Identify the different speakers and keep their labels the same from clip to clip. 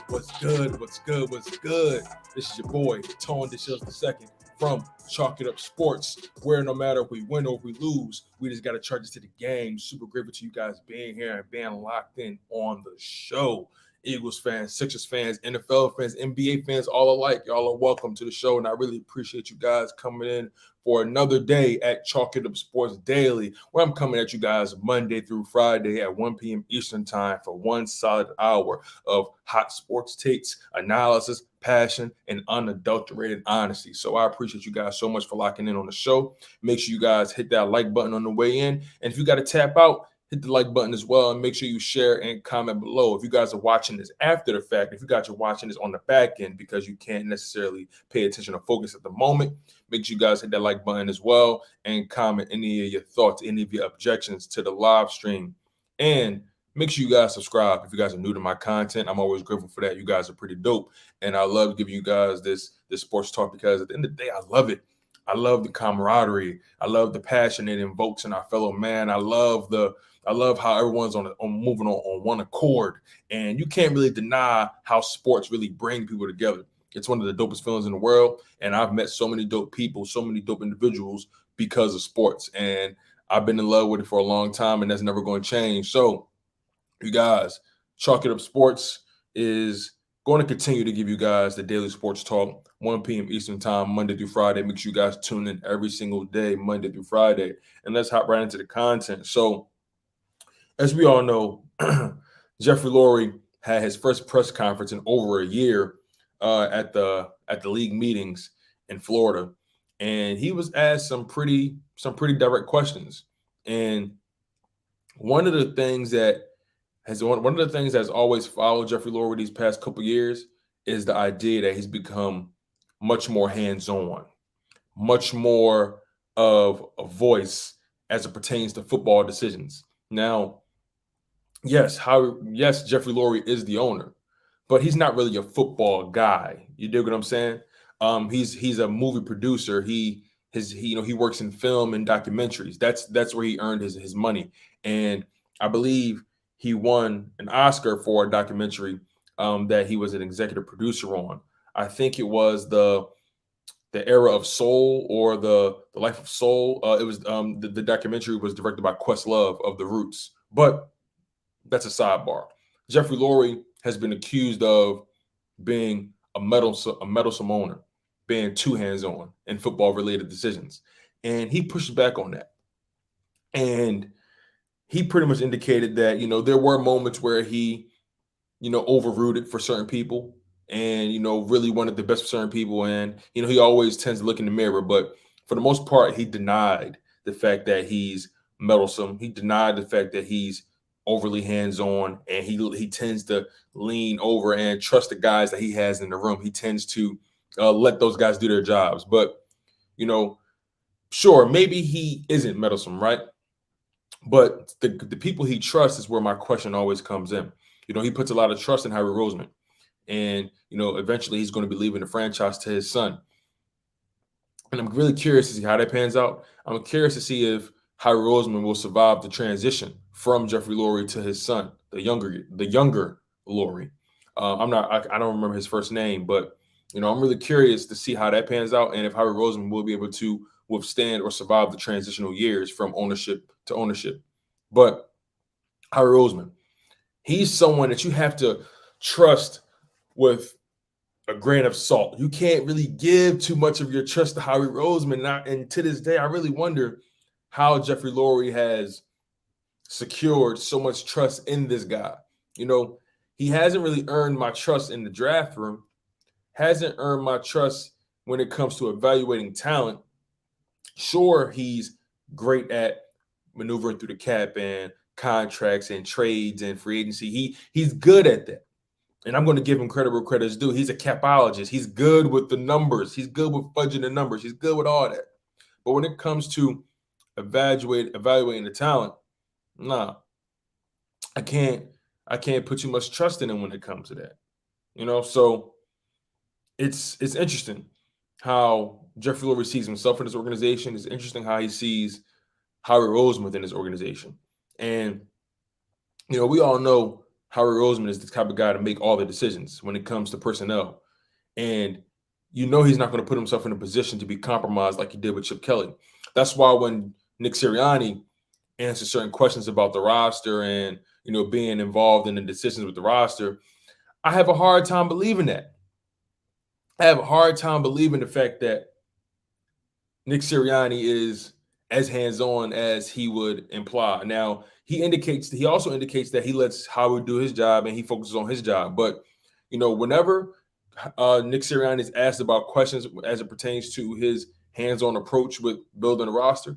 Speaker 1: What's good? What's good? What's good? This is your boy, DeShields II from Chalk It Up Sports, where no matter if we win or if we lose, we just got to charge it to the game. Super grateful to you guys being here and being locked in on the show. Eagles fans, Sixers fans, NFL fans, NBA fans, all alike, y'all are welcome to the show, and I really appreciate you guys coming in for another day at Chalk It Up Sports Daily, where I'm coming at you guys Monday through Friday at 1 p.m. Eastern Time for one solid hour of hot sports takes, analysis, passion, and unadulterated honesty. So I appreciate you guys so much for locking in on the show. Make sure you guys hit that like button on the way in, and if you got to tap out, hit the like button as well, and make sure you share and comment below. If you guys are watching this after the fact, if you guys are watching this on the back end because you can't necessarily pay attention or focus at the moment, make sure you guys hit that like button as well and comment any of your thoughts, any of your objections to the live stream. And make sure you guys subscribe if you guys are new to my content. I'm always grateful for that. You guys are pretty dope. And I love giving you guys this sports talk because at the end of the day, I love it. I love the camaraderie. I love the passion it invokes in our fellow man. I love how everyone's moving on one accord. And you can't really deny how sports really bring people together. It's one of the dopest feelings in the world. And I've met so many dope people, so many dope individuals because of sports. And I've been in love with it for a long time, and that's never going to change. So, you guys, Chalk It Up Sports is going to continue to give you guys the daily sports talk, 1 p.m. Eastern Time, Monday through Friday. Make sure you guys tune in every single day, Monday through Friday. And let's hop right into the content. So, as we all know, Jeffrey Lurie had his first press conference in over a year at the league meetings in Florida, and he was asked some pretty direct questions. And one of the things that's always followed Jeffrey Lurie these past couple years is the idea that he's become much more hands-on, much more of a voice as it pertains to football decisions. Now, yes, Jeffrey Lurie is the owner, but he's not really a football guy. You dig what I'm saying? He's a movie producer. He works in film and documentaries. That's where he earned his money. And I believe he won an Oscar for a documentary that he was an executive producer on. I think it was the Era of Soul or the Life of Soul. It was the documentary was directed by Questlove of The Roots. But that's a sidebar. Jeffrey Lurie has been accused of being a meddlesome owner, being too hands-on in football-related decisions. And he pushed back on that. And he pretty much indicated that, there were moments where he, overrooted for certain people and, really wanted the best for certain people. And, he always tends to look in the mirror. But for the most part, he denied the fact that he's meddlesome. He denied the fact that he's overly hands-on, and he tends to lean over and trust the guys that he has in the room. He tends to let those guys do their jobs. But, sure, maybe he isn't meddlesome, right? But the people he trusts is where my question always comes in. He puts a lot of trust in Howie Roseman. And, eventually he's going to be leaving the franchise to his son. And I'm really curious to see how that pans out. I'm curious to see if Howie Roseman will survive the transition from Jeffrey Lurie to his son, the younger Lurie. I don't remember his first name, but I'm really curious to see how that pans out and if Howie Roseman will be able to withstand or survive the transitional years from ownership to ownership. But Howie Roseman, he's someone that you have to trust with a grain of salt. You can't really give too much of your trust to Howie Roseman. And to this day, I really wonder how Jeffrey Lurie has secured so much trust in this guy. He hasn't really earned my trust in the draft room, hasn't earned my trust when it comes to evaluating talent. Sure, he's great at maneuvering through the cap and contracts and trades and free agency. He's good at that. And I'm going to give him credit where credit's due. He's a capologist. He's good with the numbers. He's good with fudging the numbers. He's good with all that. But when it comes to evaluating the talent, nah, I can't put too much trust in him when it comes to that. So it's interesting how Jeffrey Lurie sees himself in this organization. It's interesting how he sees Howie Roseman within his organization. And, we all know Howie Roseman is the type of guy to make all the decisions when it comes to personnel. And he's not going to put himself in a position to be compromised like he did with Chip Kelly. That's why when Nick Sirianni answers certain questions about the roster and, being involved in the decisions with the roster, I have a hard time believing that. I have a hard time believing the fact that Nick Sirianni is as hands-on as he would imply. Now, he also indicates that he lets Howie do his job and he focuses on his job. But, whenever Nick Sirianni is asked about questions as it pertains to his hands-on approach with building a roster,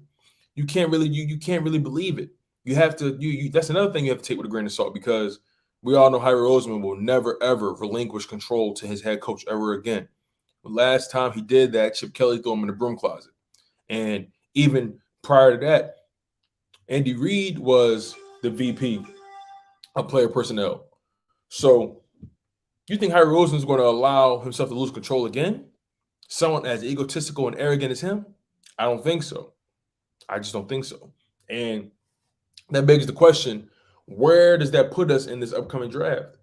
Speaker 1: you can't really believe it. You have to that's another thing you have to take with a grain of salt, because we all know Howie Roseman will never ever relinquish control to his head coach ever again. The last time he did that, Chip Kelly threw him in the broom closet. And even prior to that, Andy Reid was the VP of player personnel. So you think Howie Roseman is going to allow himself to lose control again? Someone as egotistical and arrogant as him? I don't think so. I just don't think so. And that begs the question, where does that put us in this upcoming draft?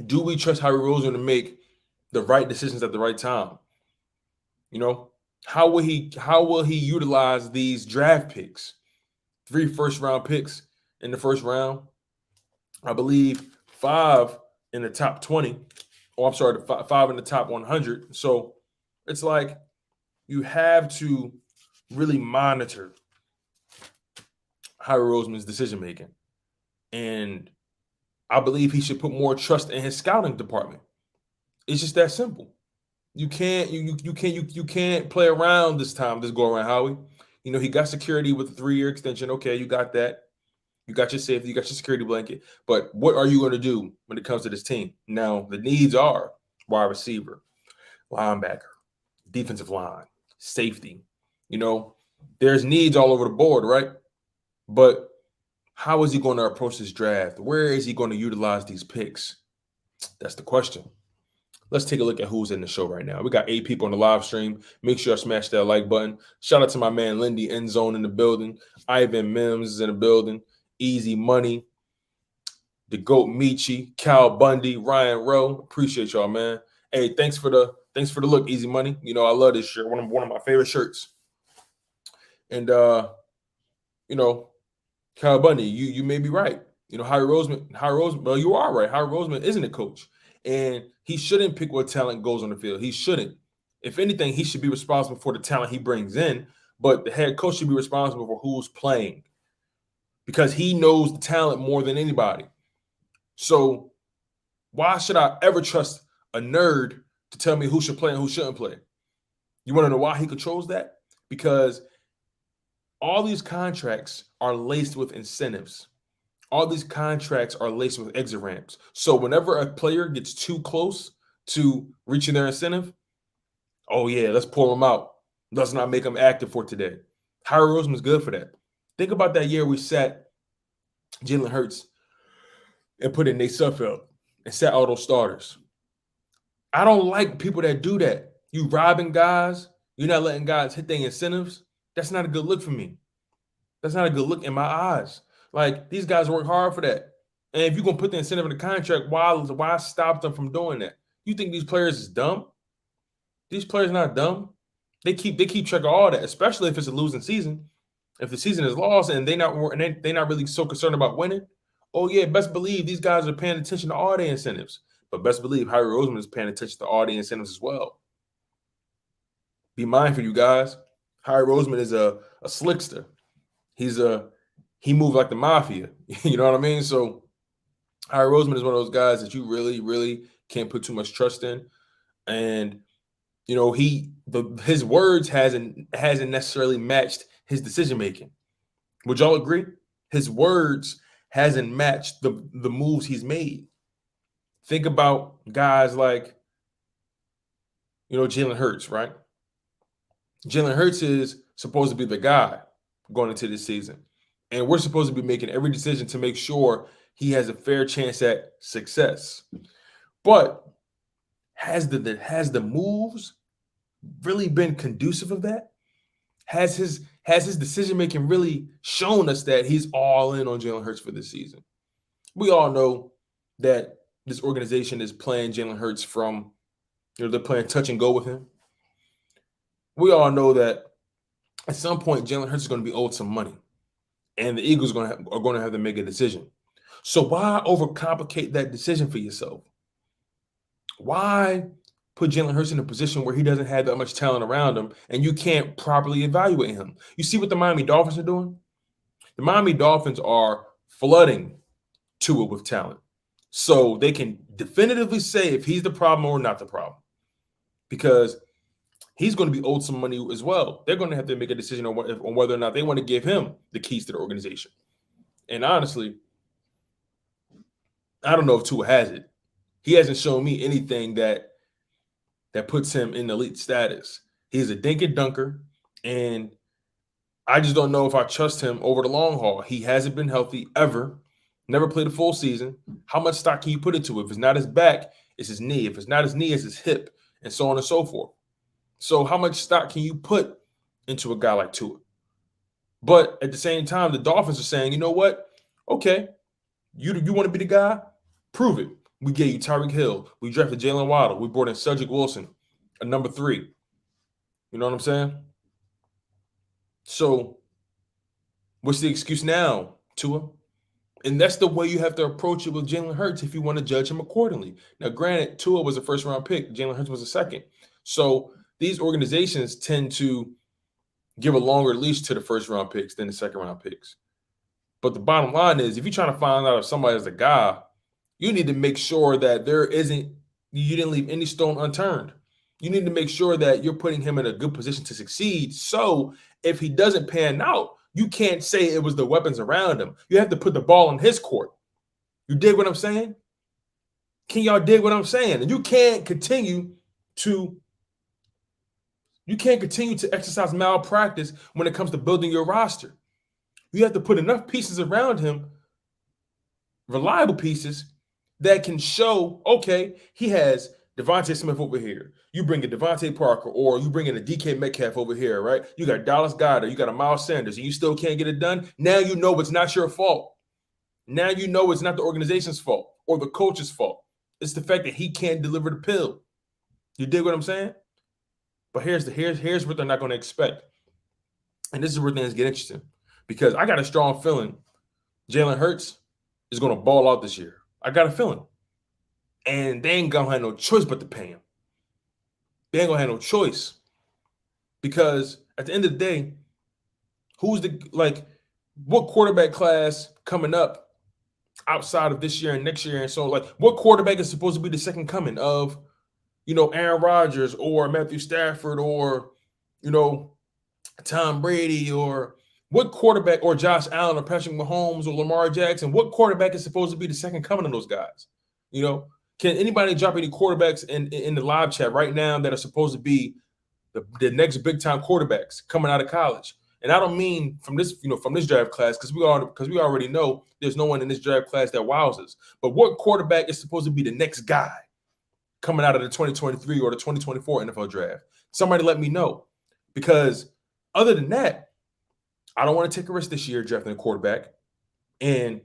Speaker 1: Do we trust Howie Roseman to make the right decisions at the right time? How will he utilize these draft picks? 3 first-round picks in the first round. I believe 5 in the top 20. Oh, I'm sorry, 5 in the top 100. So it's like you have to really monitor Howie Roseman's decision-making. And I believe he should put more trust in his scouting department. It's just that simple. You can't play around this go around, Howie. He got security with a 3-year extension. Okay, you got that. You got your safety, you got your security blanket. But what are you going to do when it comes to this team? Now, the needs are wide receiver, linebacker, defensive line, safety. There's needs all over the board, right? But how is he going to approach this draft? Where is he going to utilize these picks? That's the question. Let's take a look at who's in the show right now. We got 8 people on the live stream. Make sure I smash that like button. Shout out to my man Lindy Endzone in the building. Ivan Mims is in the building. Easy Money. The GOAT Michi. Cal Bundy. Ryan Rowe. Appreciate y'all, man. Hey, thanks for the look, Easy Money. I love this shirt. One of my favorite shirts. And Cal Bundy, you may be right. Howie Roseman, well, you are right. Howie Roseman isn't a coach. And he shouldn't pick what talent goes on the field. He shouldn't. If anything, he should be responsible for the talent he brings in, but the head coach should be responsible for who's playing, because he knows the talent more than anybody. So why should I ever trust a nerd to tell me who should play and who shouldn't play? You want to know why he controls that? Because all these contracts are laced with incentives. All these contracts are laced with exit ramps. So whenever a player gets too close to reaching their incentive, oh yeah, let's pull them out. Let's not make them active for today. Howie Roseman's good for that. Think about that year we sat Jalen Hurts and put in Nate Sudfeld and sat all those starters. I don't like people that do that. You robbing guys. You're not letting guys hit their incentives. That's not a good look for me. That's not a good look in my eyes. Like, these guys work hard for that. And if you're going to put the incentive in the contract, why stop them from doing that? You think these players is dumb? These players are not dumb. They keep track of all that, especially if it's a losing season. If the season is lost and they're not really so concerned about winning, oh yeah, best believe these guys are paying attention to all their incentives. But best believe Howie Roseman is paying attention to all the incentives as well. Be mindful, you guys. Howie Roseman is a slickster. He moves like the mafia. You know what I mean? So Howie Roseman is one of those guys that you really, really can't put too much trust in. And his words hasn't necessarily matched his decision making. Would y'all agree? His words hasn't matched the moves he's made. Think about guys like Jalen Hurts, right? Jalen Hurts is supposed to be the guy going into this season. And we're supposed to be making every decision to make sure he has a fair chance at success. But Has the moves really been conducive of that? Has his decision making really shown us that he's all in on Jalen Hurts for this season? We all know that this organization is playing Jalen Hurts from, they're playing touch and go with him. We all know that at some point Jalen Hurts is going to be owed some money, and the Eagles are going to have to make a decision. So why overcomplicate that decision for yourself? Why put Jalen Hurts in a position where he doesn't have that much talent around him and you can't properly evaluate him? You see what the Miami Dolphins are doing? The Miami Dolphins are flooding Tua with talent so they can definitively say if he's the problem or not the problem, because he's going to be owed some money as well. They're going to have to make a decision on whether or not they want to give him the keys to the organization. And honestly, I don't know if Tua has it. He hasn't shown me anything that puts him in elite status. He's a dink and dunker, and I just don't know if I trust him over the long haul. He hasn't been healthy ever, never played a full season. How much stock can you put into it? If it's not his back, it's his knee. If it's not his knee, it's his hip, and so on and so forth. So how much stock can you put into a guy like Tua? But at the same time, the Dolphins are saying, you know what? Okay, you want to be the guy? Prove it. We gave you Tyreek Hill. We drafted Jalen Waddle. We brought in Cedric Wilson, a number 3. You know what I'm saying? So what's the excuse now, Tua? And that's the way you have to approach it with Jalen Hurts if you want to judge him accordingly. Now, granted, Tua was a first-round pick. Jalen Hurts was a second. So these organizations tend to give a longer leash to the first-round picks than the second-round picks. But the bottom line is, if you're trying to find out if somebody's a guy, you need to make sure that you didn't leave any stone unturned. You need to make sure that you're putting him in a good position to succeed. So if he doesn't pan out, you can't say it was the weapons around him. You have to put the ball in his court. You dig what I'm saying? Can y'all dig what I'm saying? And you can't continue to exercise malpractice when it comes to building your roster. You have to put enough pieces around him, reliable pieces, that can show, okay, he has Devonta Smith over here. You bring in Devontae Parker, or you bring in a DK Metcalf over here, right? You got Dallas Goddard, you got a Miles Sanders, and you still can't get it done. Now you know it's not your fault. Now you know it's not the organization's fault or the coach's fault. It's the fact that he can't deliver the pill. You dig what I'm saying? But here's what they're not going to expect. And this is where things get interesting, because I got a strong feeling Jalen Hurts is going to ball out this year. I got a feeling. And they ain't going to have no choice but to pay him. They ain't going to have no choice. Because at the end of the day, what quarterback class coming up outside of this year and next year? And so, what quarterback is supposed to be the second coming of, Aaron Rodgers or Matthew Stafford or, Tom Brady, or what quarterback, or Josh Allen or Patrick Mahomes or Lamar Jackson? What quarterback is supposed to be the second coming of those guys? Can anybody drop any quarterbacks in the live chat right now that are supposed to be the next big time quarterbacks coming out of college? And I don't mean from this draft class, because we already know there's no one in this draft class that wows us. But what quarterback is supposed to be the next guy coming out of the 2023 or the 2024 NFL draft? Somebody let me know, because other than that, I don't want to take a risk this year drafting a quarterback. And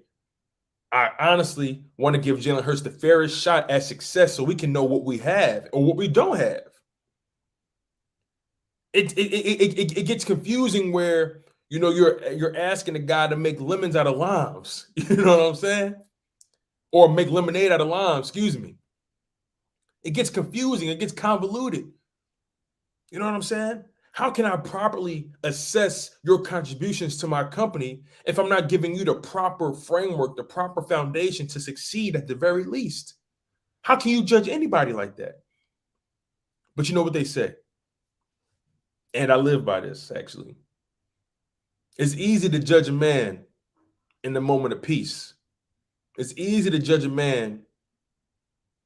Speaker 1: I honestly want to give Jalen Hurts the fairest shot at success so we can know what we have or what we don't have. It gets confusing where, you're asking a guy to make lemons out of limes. You know what I'm saying? Or make lemonade out of limes, excuse me. It gets confusing. It gets convoluted. You know what I'm saying? How can I properly assess your contributions to my company if I'm not giving you the proper framework, the proper foundation to succeed at the very least? How can you judge anybody like that? But you know what they say, and I live by this, actually. It's easy to judge a man in the moment of peace. It's easy to judge a man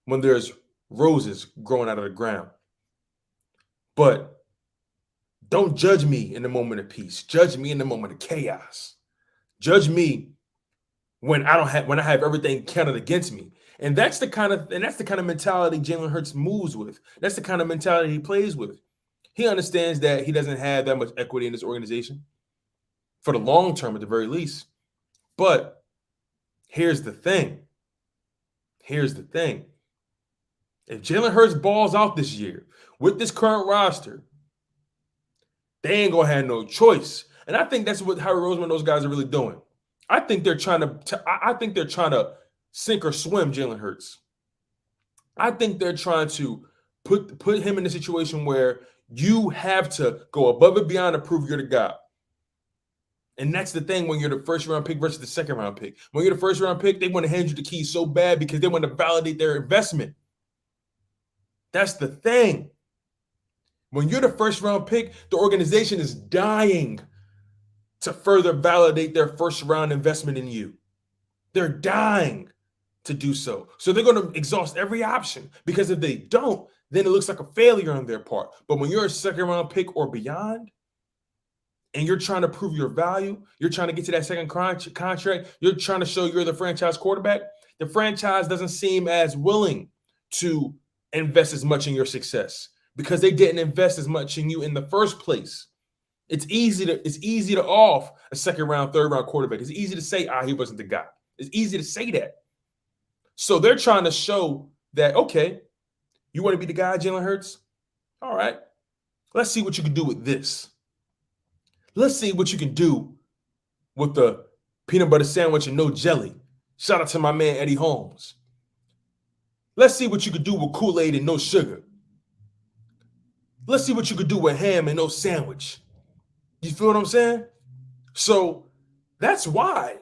Speaker 1: when there's roses growing out of the ground. But don't judge me in the moment of peace. Judge me in the moment of chaos. Judge me when I have everything counted against me. And that's the kind of mentality Jalen Hurts moves with. That's the kind of mentality he plays with. He understands that he doesn't have that much equity in this organization for the long term, at the very least. But here's the thing. Here's the thing. If Jalen Hurts balls out this year with this current roster, they ain't gonna have no choice. And I think that's what Howie Roseman and those guys are really doing. I think they're trying to sink or swim Jalen Hurts. I think they're trying to put him in a situation where you have to go above and beyond to prove you're the guy. And that's the thing when you're the first round pick versus the second round pick. When you're the first round pick, they want to hand you the keys so bad because they want to validate their investment. That's the thing. When you're the first round pick, the organization is dying to further validate their first round investment in you. They're dying to do so. So they're going to exhaust every option, because if they don't, then it looks like a failure on their part. But when you're a second round pick or beyond, and you're trying to prove your value, you're trying to get to that second contract, you're trying to show you're the franchise quarterback, the franchise doesn't seem as willing to invest as much in your success because they didn't invest as much in you in the first place. It's easy to off a second round, third round quarterback. It's easy to say, he wasn't the guy. It's easy to say that. So they're trying to show that, okay, you want to be the guy, Jalen Hurts? All right, let's see what you can do with this. Let's see what you can do with the peanut butter sandwich and no jelly. Shout out to my man, Eddie Holmes. Let's see what you could do with Kool-Aid and no sugar. Let's see what you could do with ham and no sandwich. You feel what I'm saying? So that's why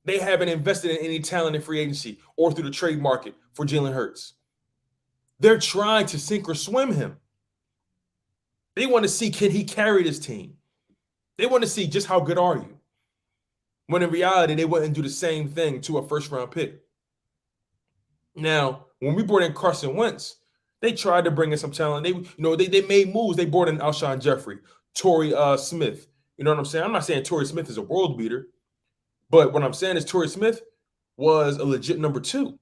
Speaker 1: they haven't invested in any talent in free agency or through the trade market for Jalen Hurts. They're trying to sink or swim him. They want to see, can he carry this team? They want to see just how good are you? When in reality, they wouldn't do the same thing to a first-round pick. Now, when we brought in Carson Wentz, they tried to bring in some talent. They made moves. They brought in Alshon Jeffrey, Torrey Smith. You know what I'm saying? I'm not saying Torrey Smith is a world beater, but what I'm saying is Torrey Smith was a legit number 2.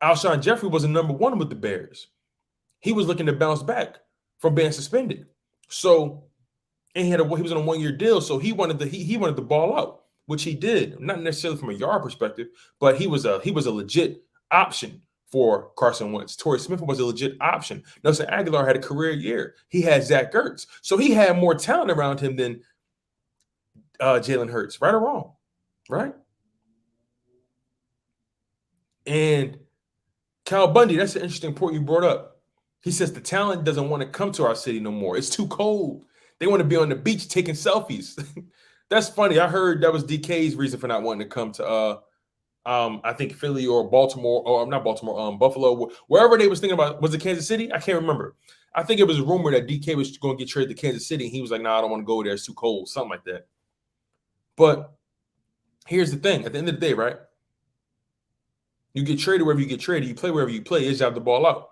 Speaker 1: Alshon Jeffrey was a number 1 with the Bears. He was looking to bounce back from being suspended. So, and he was on a 1-year deal, so he wanted the ball out, which he did. Not necessarily from a yard perspective, but he was a legit option for Carson Wentz. Torrey Smith was a legit option. Nelson Aguilar had a career year. He had Zach Ertz, so he had more talent around him than Jalen Hurts. Right or wrong? Right? And Cal Bundy, that's an interesting point you brought up. He says the talent doesn't want to come to our city no more. It's too cold. They want to be on the beach taking selfies. That's funny. I heard that was DK's reason for not wanting to come to, I think Philly or Baltimore, or not Baltimore, Buffalo, wherever they was thinking about. Was it Kansas City? I can't remember. I think it was a rumor that DK was going to get traded to Kansas City. And he was like, "Nah, I don't want to go there. It's too cold," something like that. But here's the thing. At the end of the day, right? You get traded wherever you get traded. You play wherever you play. It's job the ball out.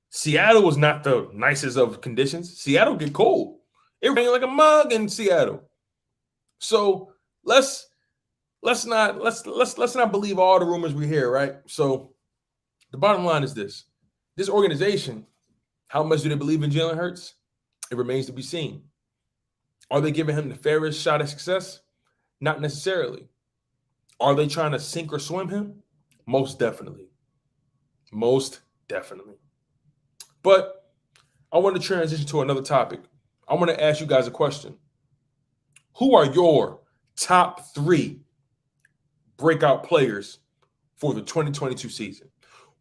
Speaker 1: Seattle was not the nicest of conditions. Seattle get cold. It rained like a mug in Seattle. So let's not believe all the rumors we hear, right? So the bottom line is this. This organization, how much do they believe in Jalen Hurts? It remains to be seen. Are they giving him the fairest shot at success? Not necessarily. Are they trying to sink or swim him? Most definitely. Most definitely. But I want to transition to another topic. I want to ask you guys a question. Who are your top 3 breakout players for the 2022 season?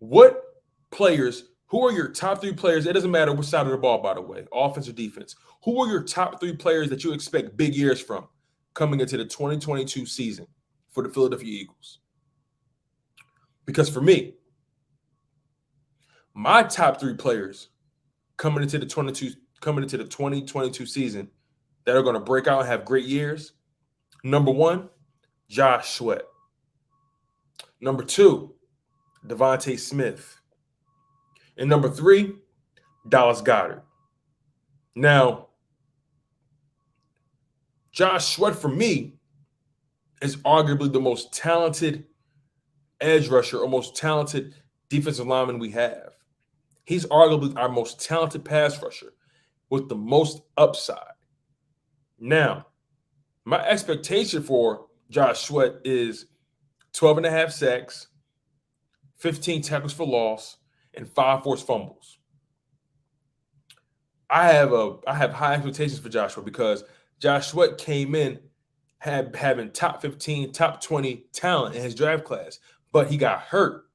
Speaker 1: Who are your top 3 players? It doesn't matter which side of the ball, by the way, offense or defense. Who are your top 3 players that you expect big years from coming into the 2022 season for the Philadelphia Eagles? Because for me, my top 3 players coming into the 2022 season that are going to break out and have great years. Number 1, Josh Sweat. Number 2, Devonta Smith. And number 3, Dallas Goddard. Now, Josh Sweat for me is arguably the most talented edge rusher or most talented defensive lineman we have. He's arguably our most talented pass rusher with the most upside. Now, my expectation for Josh Sweat is 12 and a half sacks, 15 tackles for loss, and 5 forced fumbles. I have high expectations for Joshua because Josh Sweat came in having top 15, top 20 talent in his draft class, but he got hurt,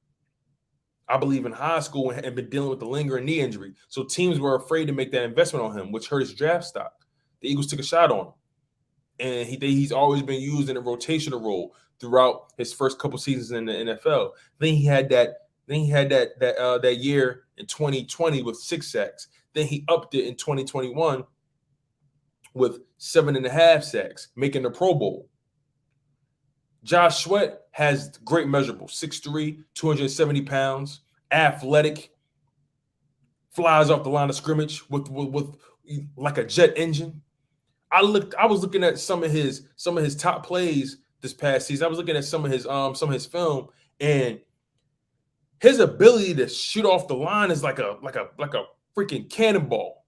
Speaker 1: I believe, in high school and been dealing with the lingering knee injury. So teams were afraid to make that investment on him, which hurt his draft stock. The Eagles took a shot on him. And he's always been used in a rotational role throughout his first couple seasons in the NFL. Then he had that year in 2020 with 6 sacks. Then he upped it in 2021 with 7.5 sacks, making the Pro Bowl. Josh Sweat has great measurables: 6'3", 270 pounds, athletic, flies off the line of scrimmage with like a jet engine. I was looking at some of his top plays this past season. I was looking at some of his film, and his ability to shoot off the line is like a freaking cannonball.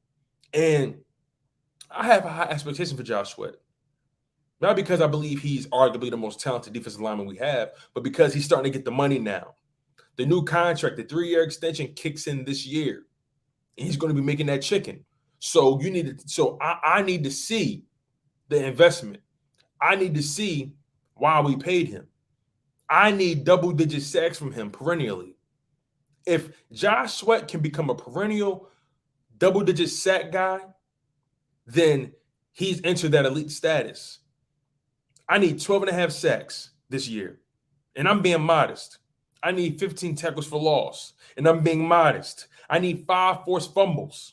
Speaker 1: And I have a high expectation for Josh Sweat. Not because I believe he's arguably the most talented defensive lineman we have, but because he's starting to get the money now. The new contract, the 3-year extension kicks in this year, and he's going to be making that chicken. So I need to see the investment. I need to see why we paid him. I need double-digit sacks from him perennially. If Josh Sweat can become a perennial double-digit sack guy, then he's entered that elite status. I need 12.5 sacks this year, and I'm being modest. I need 15 tackles for loss, and I'm being modest. I need 5 forced fumbles.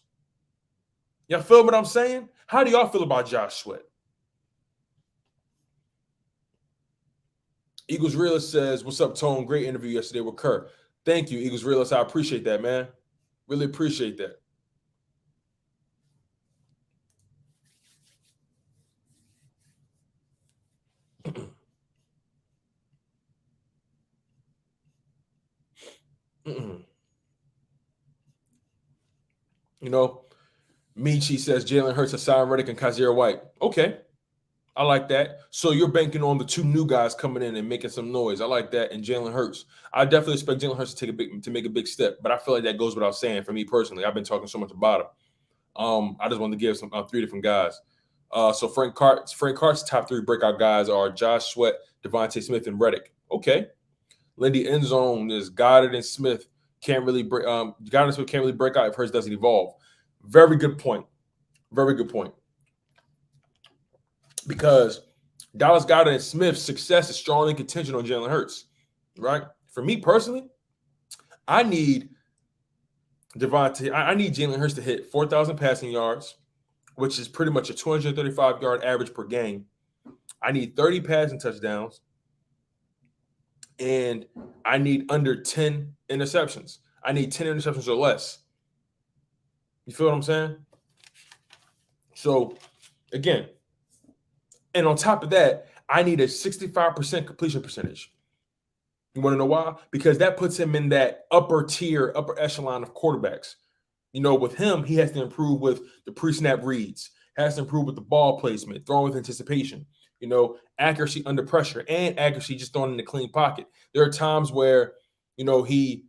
Speaker 1: Y'all feel what I'm saying? How do y'all feel about Josh Sweat? Eagles Realist says, "What's up, Tone? Great interview yesterday with Kerr." Thank you, Eagles Realist. I appreciate that, man. Really appreciate that. You know, Michi says Jalen Hurts, Hassan Reddick, and Kaiser White. Okay, I like that. So you're banking on the 2 new guys coming in and making some noise. I like that. And Jalen Hurts. I definitely expect Jalen Hurts to make a big step, but I feel like that goes without saying for me personally. I've been talking so much about him. I just wanted to give some 3 different guys. So Frank Cart's top 3 breakout guys are Josh Sweat, Devonta Smith, and Reddick. Okay. Lindy End Zone is Goddard and Smith Goddard and Smith can't really break out if Hurts doesn't evolve. Very good point. Very good point. Because Dallas Goddard and Smith's success is strongly contingent on Jalen Hurts, right? For me personally, I need Jalen Hurts to hit 4,000 passing yards, which is pretty much a 235-yard average per game. I need 30 passing touchdowns, and I need under 10 interceptions. I need 10 interceptions or less. You feel what I'm saying? So, again, and on top of that, I need a 65% completion percentage. You want to know why? Because that puts him in that upper echelon of quarterbacks. You know, with him, he has to improve with the pre-snap reads, has to improve with the ball placement, throwing with anticipation, you know, accuracy under pressure, and accuracy just throwing in the clean pocket. There are times where, you know, he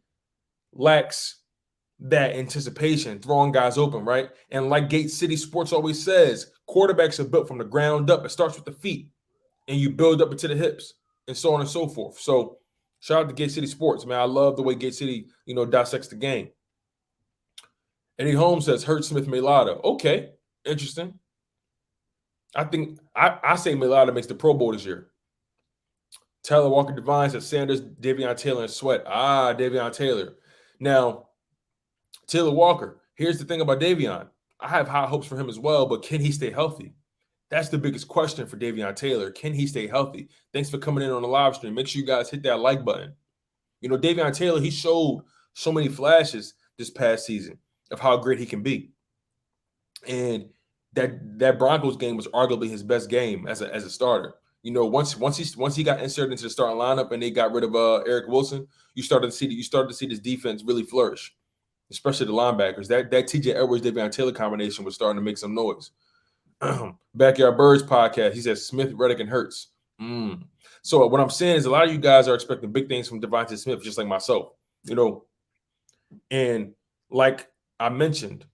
Speaker 1: lacks that anticipation, throwing guys open, right? And like Gate City Sports always says, quarterbacks are built from the ground up. It starts with the feet, and you build up into the hips, and so on and so forth. So shout out to Gate City Sports, man. I love the way Gate City, you know, dissects the game. Eddie Holmes says Hurts, Smith, Mailata. Okay, interesting. I think I say Mailata makes the Pro Bowl this year. Tyler Walker Divine says Sanders, Davion Taylor, and Sweat. Davion Taylor. Now, Taylor Walker, here's the thing about Davion. I have high hopes for him as well, but can he stay healthy? That's the biggest question for Davion Taylor. Can he stay healthy? Thanks for coming in on the live stream. Make sure you guys hit that like button. You know, Davion Taylor, he showed so many flashes this past season of how great he can be. And that Broncos game was arguably his best game as a starter. Once he got inserted into the starting lineup and they got rid of Eric Wilson, you started to see this defense really flourish, especially the linebackers. That TJ Edwards Davion Taylor combination was starting to make some noise. Backyard Birds podcast. He says Smith, Reddick, and Hurts. So what I'm saying is a lot of you guys are expecting big things from Devonta Smith, just like myself. And like I mentioned,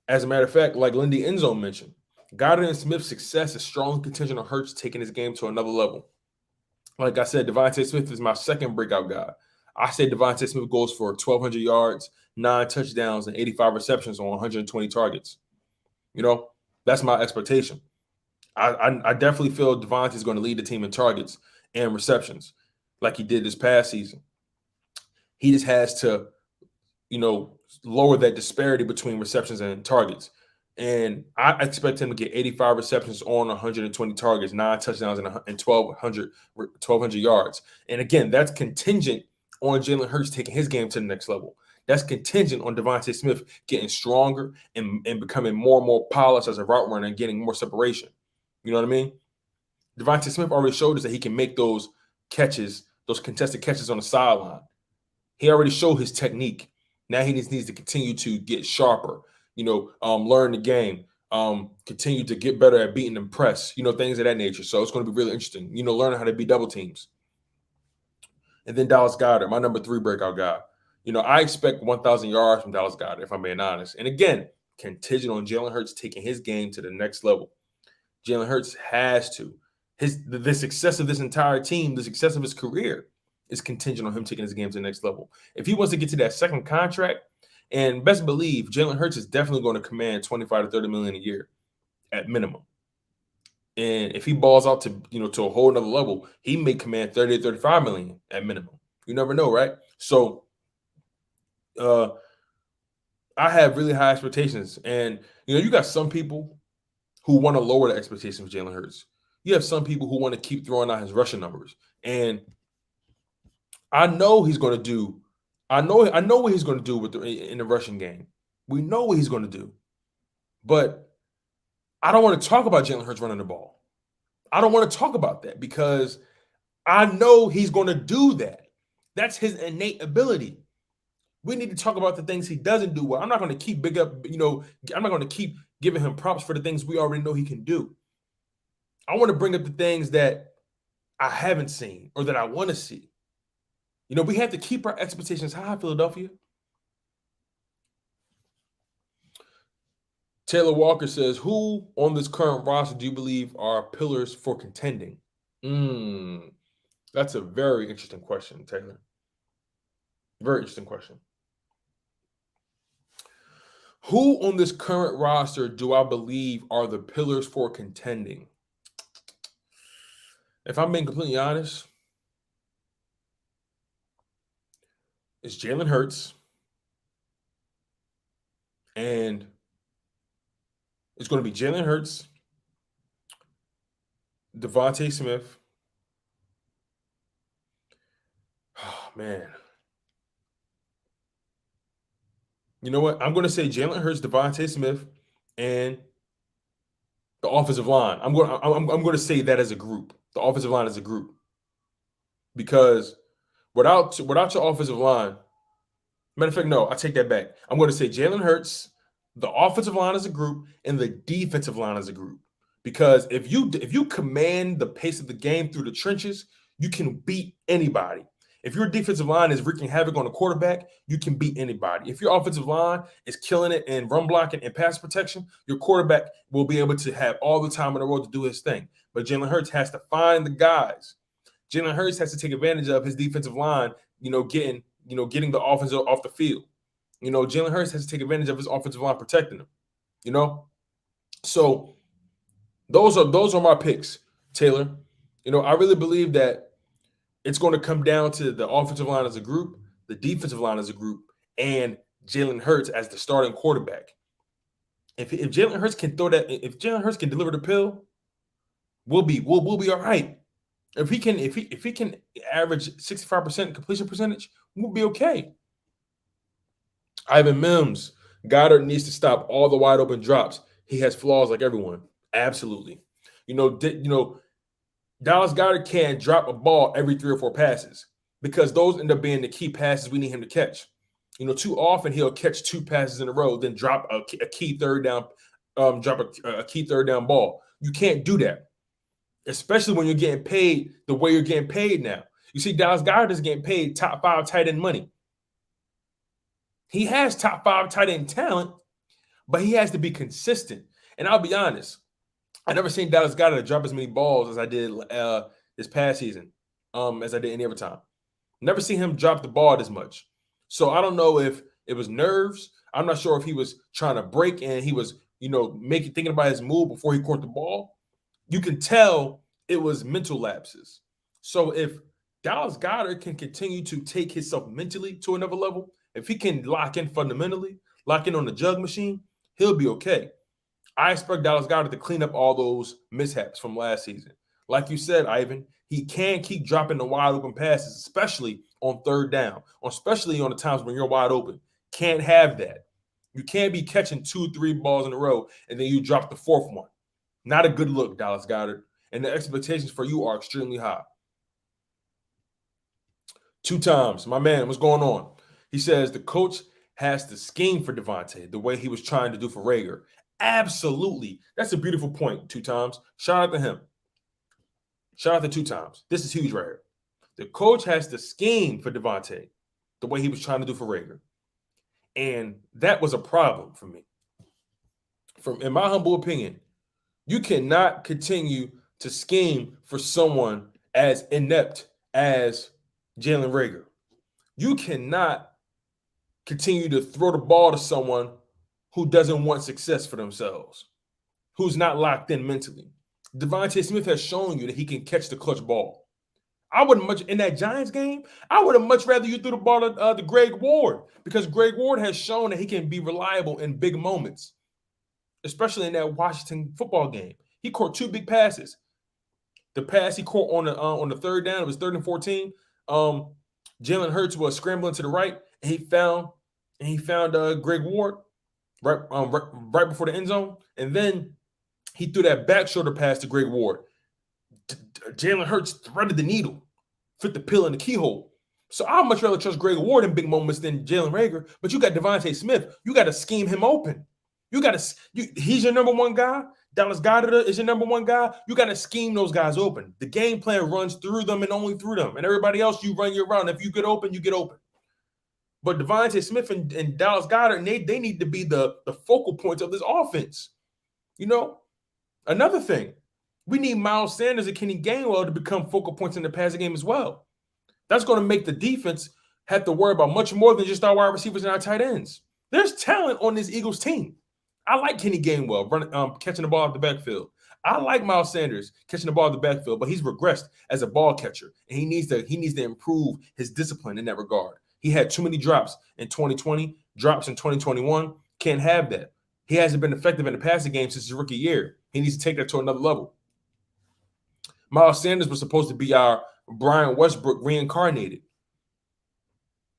Speaker 1: as a matter of fact, like Lindy Enzo mentioned, Goddard and Smith's success is strongly contingent on Hurts taking his game to another level. Like I said, Devonta Smith is my second breakout guy. I say Devonta Smith goes for 1,200 yards, 9 touchdowns, and 85 receptions on 120 targets. That's my expectation. I definitely feel Devonta is going to lead the team in targets and receptions like he did this past season. He just has to, lower that disparity between receptions and targets. And I expect him to get 85 receptions on 120 targets, 9 touchdowns, and 1,200 yards. And again, that's contingent on Jalen Hurts taking his game to the next level. That's contingent on Devonta Smith getting stronger and becoming more and more polished as a route runner and getting more separation. You know what I mean? Devonta Smith already showed us that he can make those catches, those contested catches on the sideline. He already showed his technique. Now he just needs to continue to get sharper, learn the game, continue to get better at beating them press, things of that nature. So it's going to be really interesting, learning how to beat double teams. And then Dallas Goddard, my number 3 breakout guy. I expect 1,000 yards from Dallas Goddard, if I'm being honest. And again, contingent on Jalen Hurts taking his game to the next level. Jalen Hurts has to. The success of this entire team, the success of his career is contingent on him taking his game to the next level. If he wants to get to that second contract, and best believe Jalen Hurts is definitely going to command $25 to $30 million a year at minimum. And if he balls out to a whole nother level, he may command $30 to $35 million at minimum. You never know, right? So I have really high expectations. And you got some people who want to lower the expectations of Jalen Hurts. You have some people who want to keep throwing out his rushing numbers. And I know he's going to do. I know what he's going to do in the rushing game. We know what he's going to do. But I don't want to talk about Jalen Hurts running the ball. I don't want to talk about that because I know he's going to do that. That's his innate ability. We need to talk about the things he doesn't do well. I'm not going to keep I'm not going to keep giving him props for the things we already know he can do. I want to bring up the things that I haven't seen or that I want to see. We have to keep our expectations high, Philadelphia. Taylor Walker says, who on this current roster do you believe are pillars for contending? That's a very interesting question, Taylor. Very interesting question. Who on this current roster do I believe are the pillars for contending? If I'm being completely honest, it's Jalen Hurts, and it's going to be Jalen Hurts, Devonta Smith. Oh, man. You know what? I'm going to say Jalen Hurts, Devonta Smith, and the offensive line. I'm going to say that as a group. The offensive line as a group. Because without your offensive line, matter of fact, no, I take that back. I'm going to say Jalen Hurts, the offensive line as a group, and the defensive line as a group. Because if you command the pace of the game through the trenches, you can beat anybody. If your defensive line is wreaking havoc on the quarterback, you can beat anybody. If your offensive line is killing it in run blocking and pass protection, your quarterback will be able to have all the time in the world to do his thing. But Jalen Hurts has to find the guys. Jalen Hurts has to take advantage of his defensive line, getting the offense off the field. Jalen Hurts has to take advantage of his offensive line protecting him. So those are my picks, Taylor. I really believe that it's going to come down to the offensive line as a group, the defensive line as a group, and Jalen Hurts as the starting quarterback. If Jalen Hurts can if Jalen Hurts can deliver the pill, we'll be all right. If he can average 65% completion percentage, we'll be okay. Ivan Mims, Goddard needs to stop all the wide open drops. He has flaws like everyone. Absolutely. Dallas Goddard can't drop a ball every 3 or 4 passes because those end up being the key passes we need him to catch. Too often he'll catch 2 passes in a row, then drop a key third down, drop a key third down ball. You can't do that, especially when you're getting paid the way you're getting paid now. You see, Dallas Goddard is getting paid top 5 tight end money. He has top 5 tight end talent, but he has to be consistent. And I'll be honest, I never seen Dallas Goddard drop as many balls as I did this past season, as I did any other time. Never seen him drop the ball as much. So I don't know if it was nerves. I'm not sure if he was trying to break and he was, thinking about his move before he caught the ball. You can tell it was mental lapses. So if Dallas Goddard can continue to take himself mentally to another level, if he can lock in fundamentally, lock in on the jug machine, he'll be okay. I expect Dallas Goddard to clean up all those mishaps from last season. Like you said, Ivan, he can keep dropping the wide open passes, especially on third down, especially on the times when you're wide open. Can't have that. You can't be catching 2-3 balls in a row and then you drop the 4th one. Not a good look, Dallas Goddard. And the expectations for you are extremely high. 2 times. My man, what's going on? He says the coach has to scheme for Devonta the way he was trying to do for Reagan. Absolutely. That's a beautiful point. 2 times. Shout out to him. Shout out to 2 times. This is huge right here. The coach has to scheme for Devonta the way he was trying to do for Reagan. And that was a problem for me. In my humble opinion, you cannot continue to scheme for someone as inept as Jalen Reagan. You cannot continue to throw the ball to someone who doesn't want success for themselves, who's not locked in mentally. Devonta Smith has shown you that he can catch the clutch ball. In that Giants game, I would have much rather you threw the ball to Greg Ward, because Greg Ward has shown that he can be reliable in big moments, especially in that Washington football game. He caught 2 big passes. The pass he caught on the third down, it was 3rd and 14. Jalen Hurts was scrambling to the right, and he found Greg Ward right before the end zone, and then he threw that back shoulder pass to Greg Ward. Jalen Hurts threaded the needle, fit the pill in the keyhole. So I'd much rather trust Greg Ward in big moments than Jalen Reagan. But you got Devonta Smith. You got to scheme him open. He's your number 1 guy. Dallas Goddard is your number 1 guy. You got to scheme those guys open. The game plan runs through them and only through them. And everybody else, you run your route. If you get open, you get open. But Devonta Smith and Dallas Goddard, they need to be the focal points of this offense. Another thing, we need Miles Sanders and Kenny Gainwell to become focal points in the passing game as well. That's going to make the defense have to worry about much more than just our wide receivers and our tight ends. There's talent on this Eagles team. I like Kenny Gainwell catching the ball out the backfield. I like Miles Sanders catching the ball out the backfield, but he's regressed as a ball catcher, and he needs to improve his discipline in that regard. He had too many drops in 2020, drops in 2021. Can't have that. He hasn't been effective in the passing game since his rookie year. He needs to take that to another level. Miles Sanders was supposed to be our Brian Westbrook reincarnated,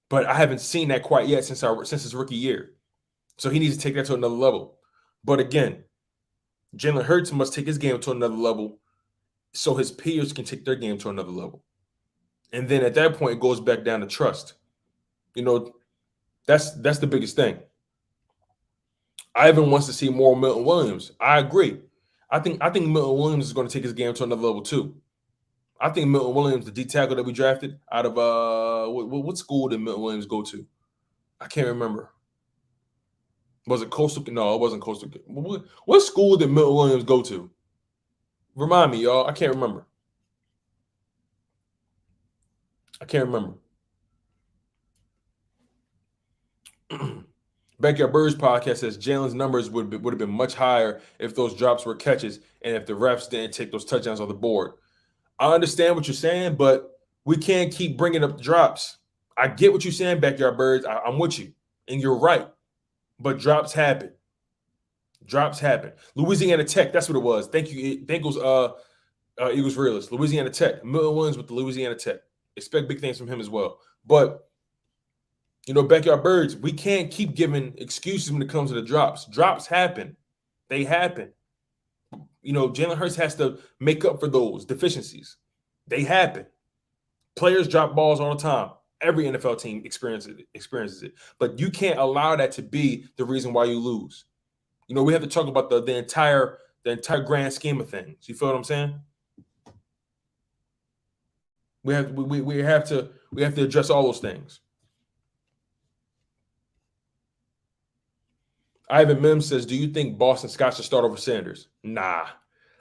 Speaker 1: but I haven't seen that quite yet since his rookie year. So he needs to take that to another level. But again, Jalen Hurts must take his game to another level so his peers can take their game to another level. And then at that point, it goes back down to trust. That's the biggest thing. Ivan wants to see more Milton Williams. I agree. I think Milton Williams is going to take his game to another level too. I think Milton Williams, the D tackle that we drafted out of what school did Milton Williams go to? I can't remember. Was it Coastal? No, it wasn't Coastal. What school did Milton Williams go to? Remind me, y'all. I can't remember. Backyard Birds podcast says Jalen's numbers would have been much higher if those drops were catches and if the refs didn't take those touchdowns on the board. I understand what you're saying, but we can't keep bringing up the drops. I get what you're saying, Backyard Birds. I'm with you, and you're right. But drops happen. Louisiana Tech, that's what it was. Thank you, Eagles Realist. Louisiana Tech. Milton Williams with the Louisiana Tech. Expect big things from him as well. But Backyard Birds, we can't keep giving excuses when it comes to the drops. Drops happen. They happen. Jalen Hurts has to make up for those deficiencies. They happen. Players drop balls all the time. Every NFL team experiences it. But you can't allow that to be the reason why you lose. We have to talk about the entire grand scheme of things. You feel what I'm saying? We have to address all those things. Ivan Mims says, do you think Boston Scott should start over Sanders? Nah.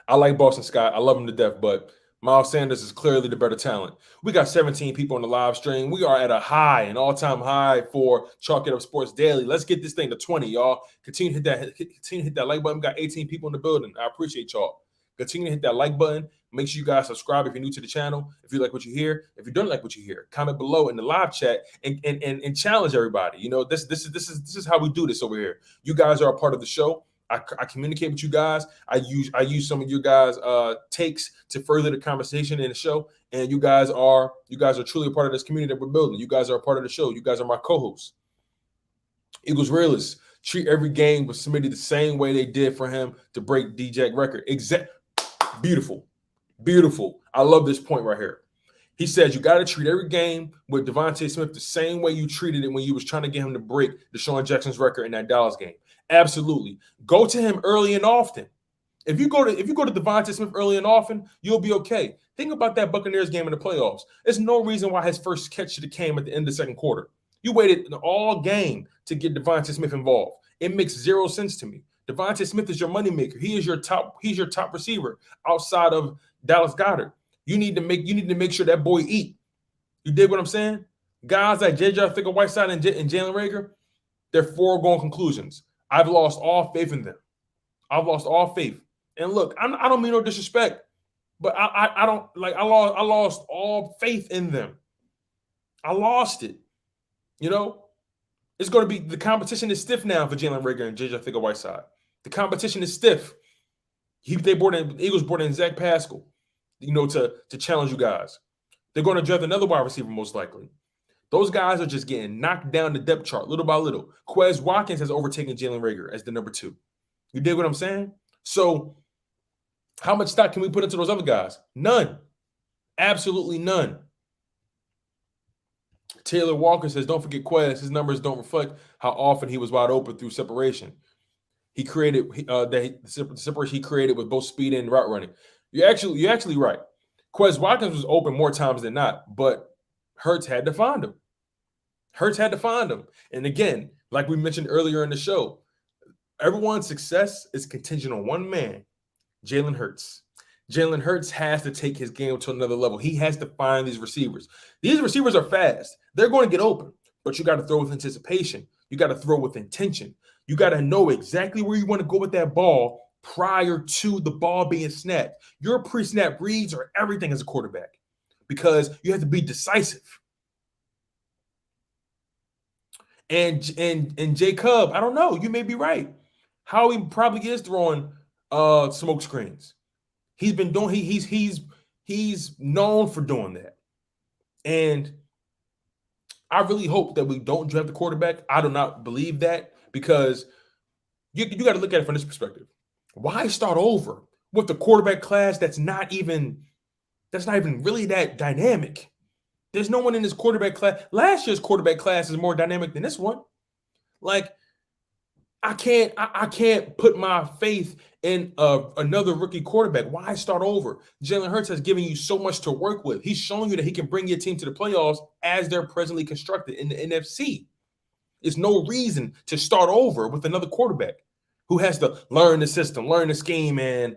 Speaker 1: I like Boston Scott. I love him to death, but Miles Sanders is clearly the better talent. We got 17 people on the live stream. We are at an all-time high for Chalk It Up Sports Daily. Let's get this thing to 20, y'all. Continue to hit that like button. We got 18 people in the building. I appreciate y'all. Continue to hit that like button. Make sure you guys subscribe if you're new to the channel. If you like what you hear, if you don't like what you hear, comment below in the live chat and challenge everybody. This is how we do this over here. You guys are a part of the show. I communicate with you guys. I use some of you guys' takes to further the conversation in the show. And you guys are truly a part of this community that we're building. You guys are a part of the show. You guys are my co-hosts. Eagles realists treat every game with Smitty the same way they did for him to break D-Jack record. Beautiful. I love this point right here. He says you got to treat every game with Devonta Smith the same way you treated it when you was trying to get him to break Deshaun Jackson's record in that Dallas game. Absolutely. Go to him early and often. If you go to Devonta Smith early and often, you'll be okay. Think about that Buccaneers game in the playoffs. There's no reason why his first catch should have came at the end of the second quarter. You waited all game to get Devonta Smith involved. It makes zero sense to me. Devonta Smith is your moneymaker. He's your top receiver outside of Dallas Goddard. You need to make sure that boy eat. You dig what I'm saying? Guys like J.J. Whiteside and Jalen Reagan, they're foregone conclusions. I've lost all faith in them. I've lost all faith. And look, I don't mean no disrespect, but I don't like. I lost all faith in them. I lost it. It's going to be the competition is stiff now for Jalen Reagan and J.J. Whiteside. The competition is stiff. Eagles brought in Zach Pascal, to challenge you guys. They're going to draft another wide receiver most likely. Those guys are just getting knocked down the depth chart little by little. Quez Watkins has overtaken Jalen Reagan as the number 2. You dig what I'm saying? So how much stock can we put into those other guys? None. Absolutely none. Taylor Walker says, don't forget Quez. His numbers don't reflect how often he was wide open through separation. He created the separation he created with both speed and route running. You're actually right. Quez Watkins was open more times than not, but Hurts had to find him. And again, like we mentioned earlier in the show, everyone's success is contingent on one man, Jalen Hurts. Jalen Hurts has to take his game to another level. He has to find these receivers. These receivers are fast. They're going to get open, but you got to throw with anticipation. You got to throw with intention. You got to know exactly where you want to go with that ball prior to the ball being snapped. Your pre-snap reads are everything as a quarterback because you have to be decisive. And Jacob, I don't know. You may be right. Howie probably is throwing smoke screens. He's been doing. He's known for doing that. And I really hope that we don't draft the quarterback. I do not believe that because you got to look at it from this perspective. Why start over with the quarterback class that's not even really that dynamic? There's no one in this quarterback class. Last year's quarterback class is more dynamic than this one. Like, I can't put my faith in another rookie quarterback. Why start over? Jalen Hurts has given you so much to work with. He's showing you that he can bring your team to the playoffs as they're presently constructed in the NFC. There's no reason to start over with another quarterback who has to learn the system, learn the scheme, and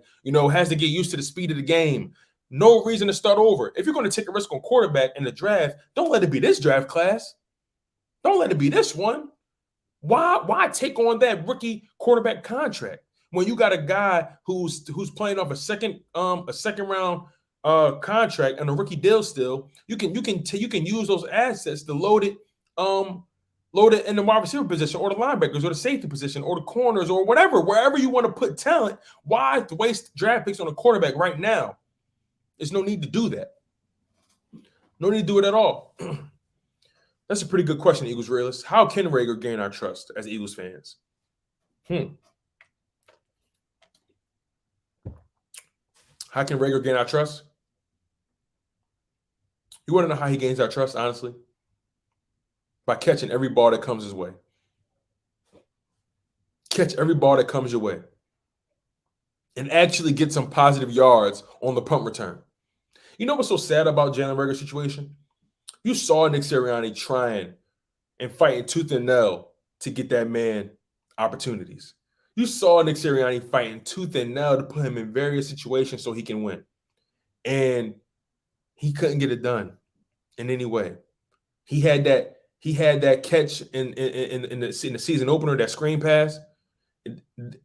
Speaker 1: has to get used to the speed of the game. No reason to start over. If you're going to take a risk on quarterback in the draft, don't let it be this draft class. Don't let it be this one. Why take on that rookie quarterback contract when you got a guy who's playing off a second round contract and a rookie deal still? You can use those assets to load it in the wide receiver position or the linebackers or the safety position or the corners or wherever you want to put talent. Why waste draft picks on a quarterback right now? There's no need to do that. No need to do it at all. That's a pretty good question, Eagles realists. How can Reagan gain our trust as Eagles fans? How can Reagan gain our trust? You want to know how he gains our trust, honestly? By catching every ball that comes his way. Catch every ball that comes your way. And actually get some positive yards on the punt return. You know what's so sad about Jalen Reagor's situation? You saw Nick Sirianni trying and fighting tooth and nail to get that man opportunities. You saw Nick Sirianni fighting tooth and nail to put him in various situations so he can win. And he couldn't get it done in any way. He had that catch in the season opener, that screen pass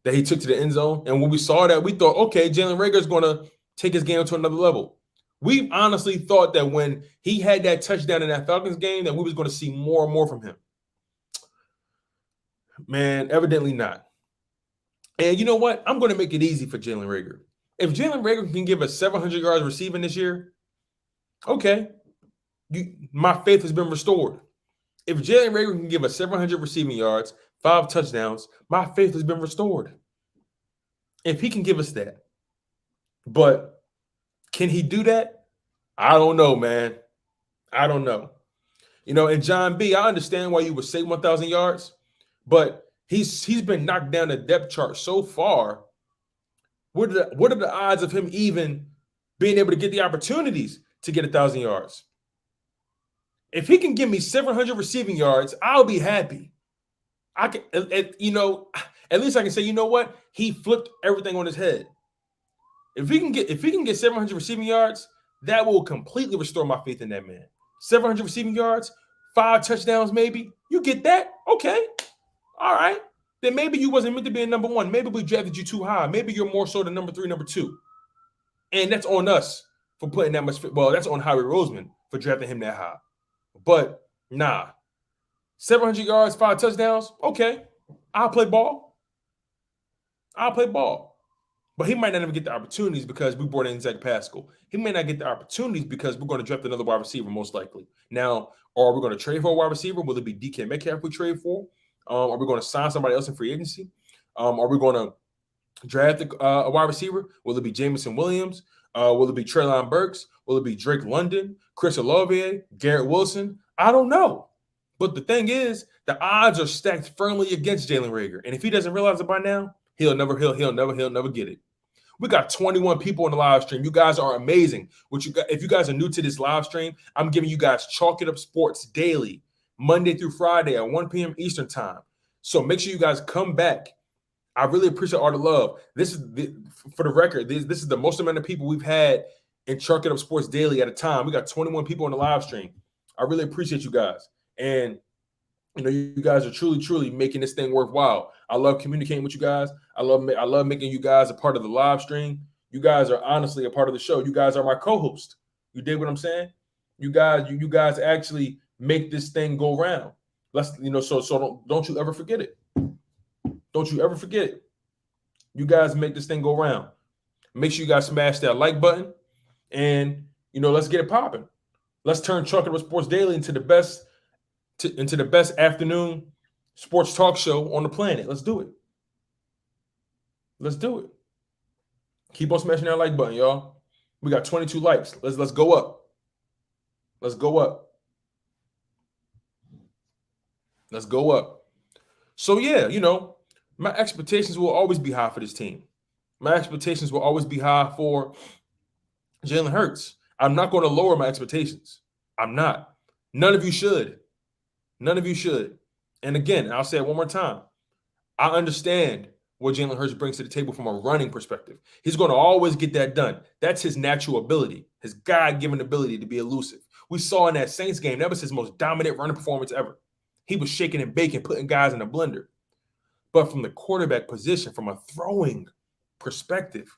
Speaker 1: that he took to the end zone. And when we saw that, we thought, okay, Jalen Reagor is going to take his game to another level. We honestly thought that when he had that touchdown in that Falcons game, that we was going to see more and more from him. Man, evidently not. And you know what? I'm going to make it easy for Jalen Reagor. If Jalen Reagor can give us 700 yards receiving this year, okay, my faith has been restored. If Jalen Reagor can give us 700 receiving yards, 5 touchdowns, my faith has been restored. If he can give us that. But can he do that? I don't know, man. I don't know. And John B., I understand why you would say 1,000 yards, but he's been knocked down the depth chart so far. What are the odds of him even being able to get the opportunities to get 1,000 yards? If he can give me 700 receiving yards, I'll be happy. I can, at least I can say, you know what? He flipped everything on his head. If he can get 700 receiving yards, that will completely restore my faith in that man. 700 receiving yards, 5 touchdowns, maybe. You get that? Okay. All right. Then maybe you wasn't meant to be a number 1. Maybe we drafted you too high. Maybe you're more so the number 3, number 2. And that's on us for putting that much. Well, that's on Howie Roseman for drafting him that high. But nah. 700 yards, 5 touchdowns. Okay. I'll play ball. But he might not even get the opportunities because we brought in Zach Pascal. He may not get the opportunities because we're going to draft another wide receiver, most likely. Now, are we going to trade for a wide receiver? Will it be DK Metcalf we trade for? Are we going to sign somebody else in free agency? Are we going to draft a wide receiver? Will it be Jameson Williams? Will it be Treylon Burks? Will it be Drake London, Chris Olave, Garrett Wilson? I don't know. But the thing is, the odds are stacked firmly against Jalen Reagor. And if he doesn't realize it by now, he'll never get it. We got 21 people on the live stream. You guys are amazing. If you guys are new to this live stream, I'm giving you guys Chalk It Up Sports daily, Monday through Friday at 1 p.m. Eastern time. So make sure you guys come back. I really appreciate all the love. For the record, this is the most amount of people we've had in Chalk It Up Sports daily at a time. We got 21 people on the live stream. I really appreciate you guys. And you guys are truly making this thing worthwhile. I love communicating with you guys. I love making you guys a part of the live stream. You guys are honestly a part of the show. You guys are my co-host. You dig what I'm saying? You guys actually make this thing go round. So don't you ever forget it. Don't you ever forget it. You guys make this thing go round. Make sure you guys smash that like button, and let's get it popping. Let's turn Chalk It Up Sports Daily into the best afternoon sports talk show on the planet. Let's do it. Keep on smashing that like button, y'all. We got 22 likes. Let's go up. Let's go up. So yeah, my expectations will always be high for this team. My expectations will always be high for Jalen Hurts. I'm not going to lower my expectations. I'm not. None of you should. And again, I'll say it one more time. I understand what Jalen Hurts brings to the table from a running perspective. He's going to always get that done. That's his natural ability, his God-given ability to be elusive. We saw in that Saints game, that was his most dominant running performance ever. He was shaking and baking, putting guys in a blender. But from the quarterback position, from a throwing perspective,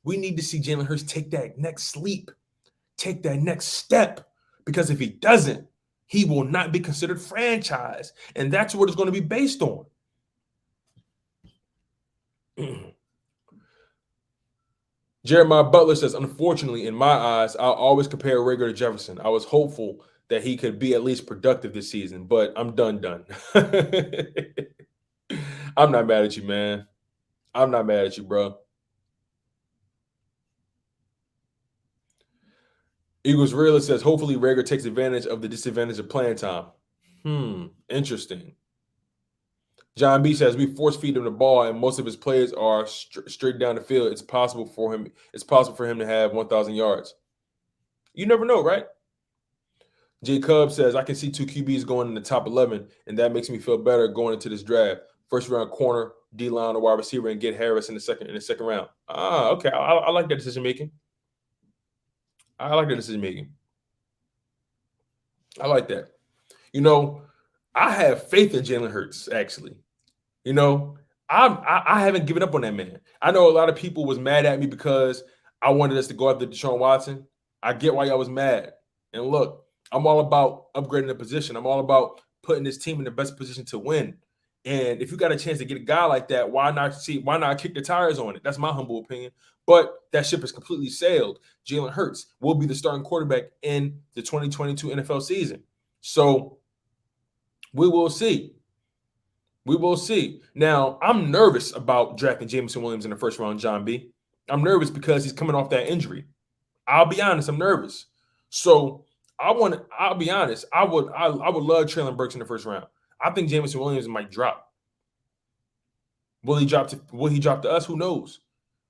Speaker 1: we need to see Jalen Hurts take that next leap, take that next step. Because if he doesn't, he will not be considered franchise. And that's what it's going to be based on. Jeremiah Butler says, unfortunately, in my eyes, I'll always compare Reagor to Jefferson. I was hopeful that he could be at least productive this season, but I'm done. I'm not mad at you, man. I'm not mad at you, bro. Eagles Realist says, hopefully Reagan takes advantage of the disadvantage of playing time. Interesting. John B says, we force feed him the ball, and most of his plays are straight down the field. It's possible for him to have 1,000 yards. You never know, right? J. Cub says, I can see 2 QBs going in the top 11, and that makes me feel better going into this draft. First round corner, D-line, or wide receiver, and get Harris in the second round. Okay. I like that decision making. I like that. I have faith in Jalen Hurts, actually. I haven't given up on that man. I know a lot of people was mad at me because I wanted us to go after Deshaun Watson. I get why y'all was mad. And look, I'm all about upgrading the position. I'm all about putting this team in the best position to win. And if you got a chance to get a guy like that, why not kick the tires on it? That's my humble opinion. But that ship is completely sailed. Jalen Hurts will be the starting quarterback in the 2022 NFL season. So we will see. Now, I'm nervous about drafting Jameson Williams in the first round, John B. I'm nervous because he's coming off that injury. I'll be honest, I'm nervous. So I'll be honest, I would love Traylon Burks in the first round. I think Jameson Williams might drop. Will he drop to us? Who knows?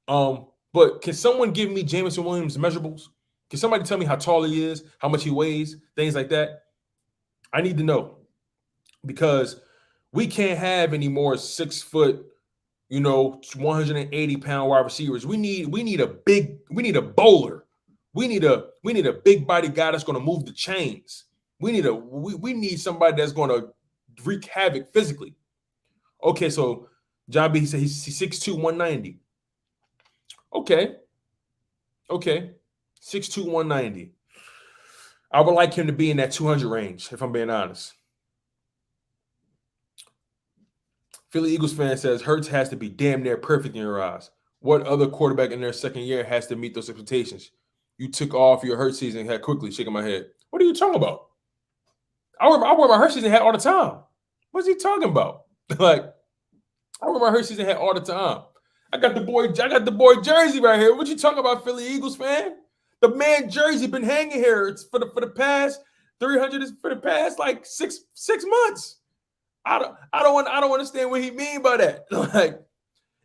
Speaker 1: But can someone give me Jameson Williams measurables? Can somebody tell me how tall he is, how much he weighs, things like that? I need to know, because we can't have any more 6 foot, 180-pound wide receivers. We need a bowler. We need a big body guy that's going to move the chains. We need somebody that's going to wreak havoc physically. Okay, so John B, he said he's 6'2", 190. Okay. 6'2", 190. I would like him to be in that 200 range, if I'm being honest. Philly Eagles fan says, Hurts has to be damn near perfect in your eyes. What other quarterback in their second year has to meet those expectations? You took off your Hurts season hat quickly, shaking my head. What are you talking about? I wear my Hurts season hat all the time. What's he talking about? I wear my Hurts season hat all the time. I got the boy jersey right here. What you talking about, Philly Eagles fan? The man jersey been hanging here. It's for the past 300. For the past like six months. I don't understand what he mean by that.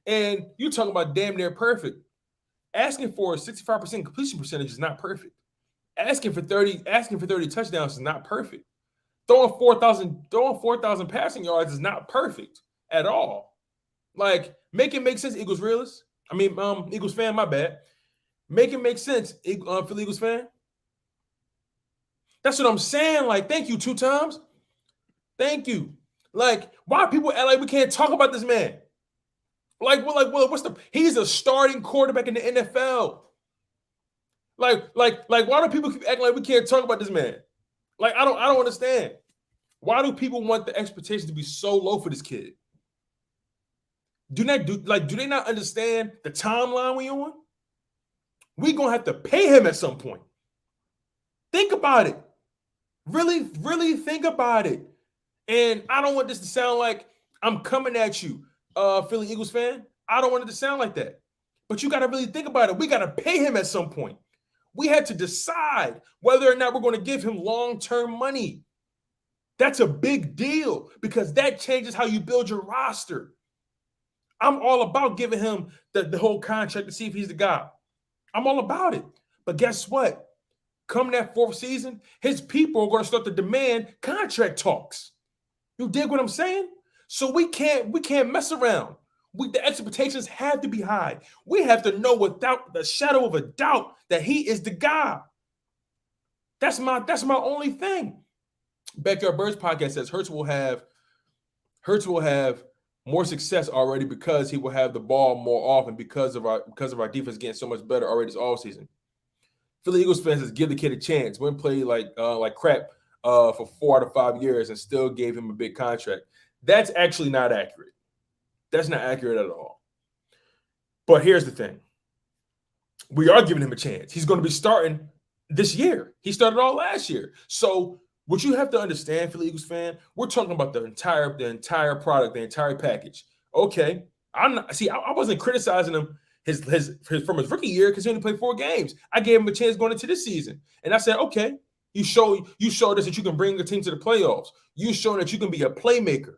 Speaker 1: And you talking about damn near perfect. Asking for a 65% completion percentage is not perfect. Asking for 30 touchdowns is not perfect. Throwing 4,000 passing yards is not perfect at all. Make it make sense, Eagles realist. Eagles fan, my bad. Make it make sense, Philly Eagles fan. That's what I'm saying. Thank you 2 times. Thank you. Why people act like we can't talk about this man? He's a starting quarterback in the NFL. Why do people keep acting like we can't talk about this man? I don't understand. Why do people want the expectations to be so low for this kid? Do they not understand the timeline we on? We gonna have to pay him at some point. Think about it. Really, really think about it. And I don't want this to sound like I'm coming at you, Philly Eagles fan. I don't want it to sound like that. But you got to really think about it. We got to pay him at some point. We had to decide whether or not we're going to give him long-term money. That's a big deal because that changes how you build your roster. I'm all about giving him the whole contract to see if he's the guy. I'm all about it. But guess what? Come that 4th season, his people are going to start to demand contract talks. You dig what I'm saying? So we can't mess around. The expectations have to be high. We have to know without the shadow of a doubt that he is the guy. That's my only thing. Backyard Birds podcast says Hurts will have more success already because he will have the ball more often because of our defense getting so much better already this offseason. Philly Eagles fans says give the kid a chance. Wouldn't play like crap for 4 out of 5 years and still gave him a big contract. That's actually not accurate. That's not accurate at all. But here's the thing. We are giving him a chance. He's going to be starting this year. He started all last year. So what you have to understand, Philly Eagles fan, we're talking about the entire product, the entire package. Okay. I wasn't criticizing him from his rookie year because he only played 4 games. I gave him a chance going into this season, and I said, okay, you showed us that you can bring the team to the playoffs. You shown that you can be a playmaker.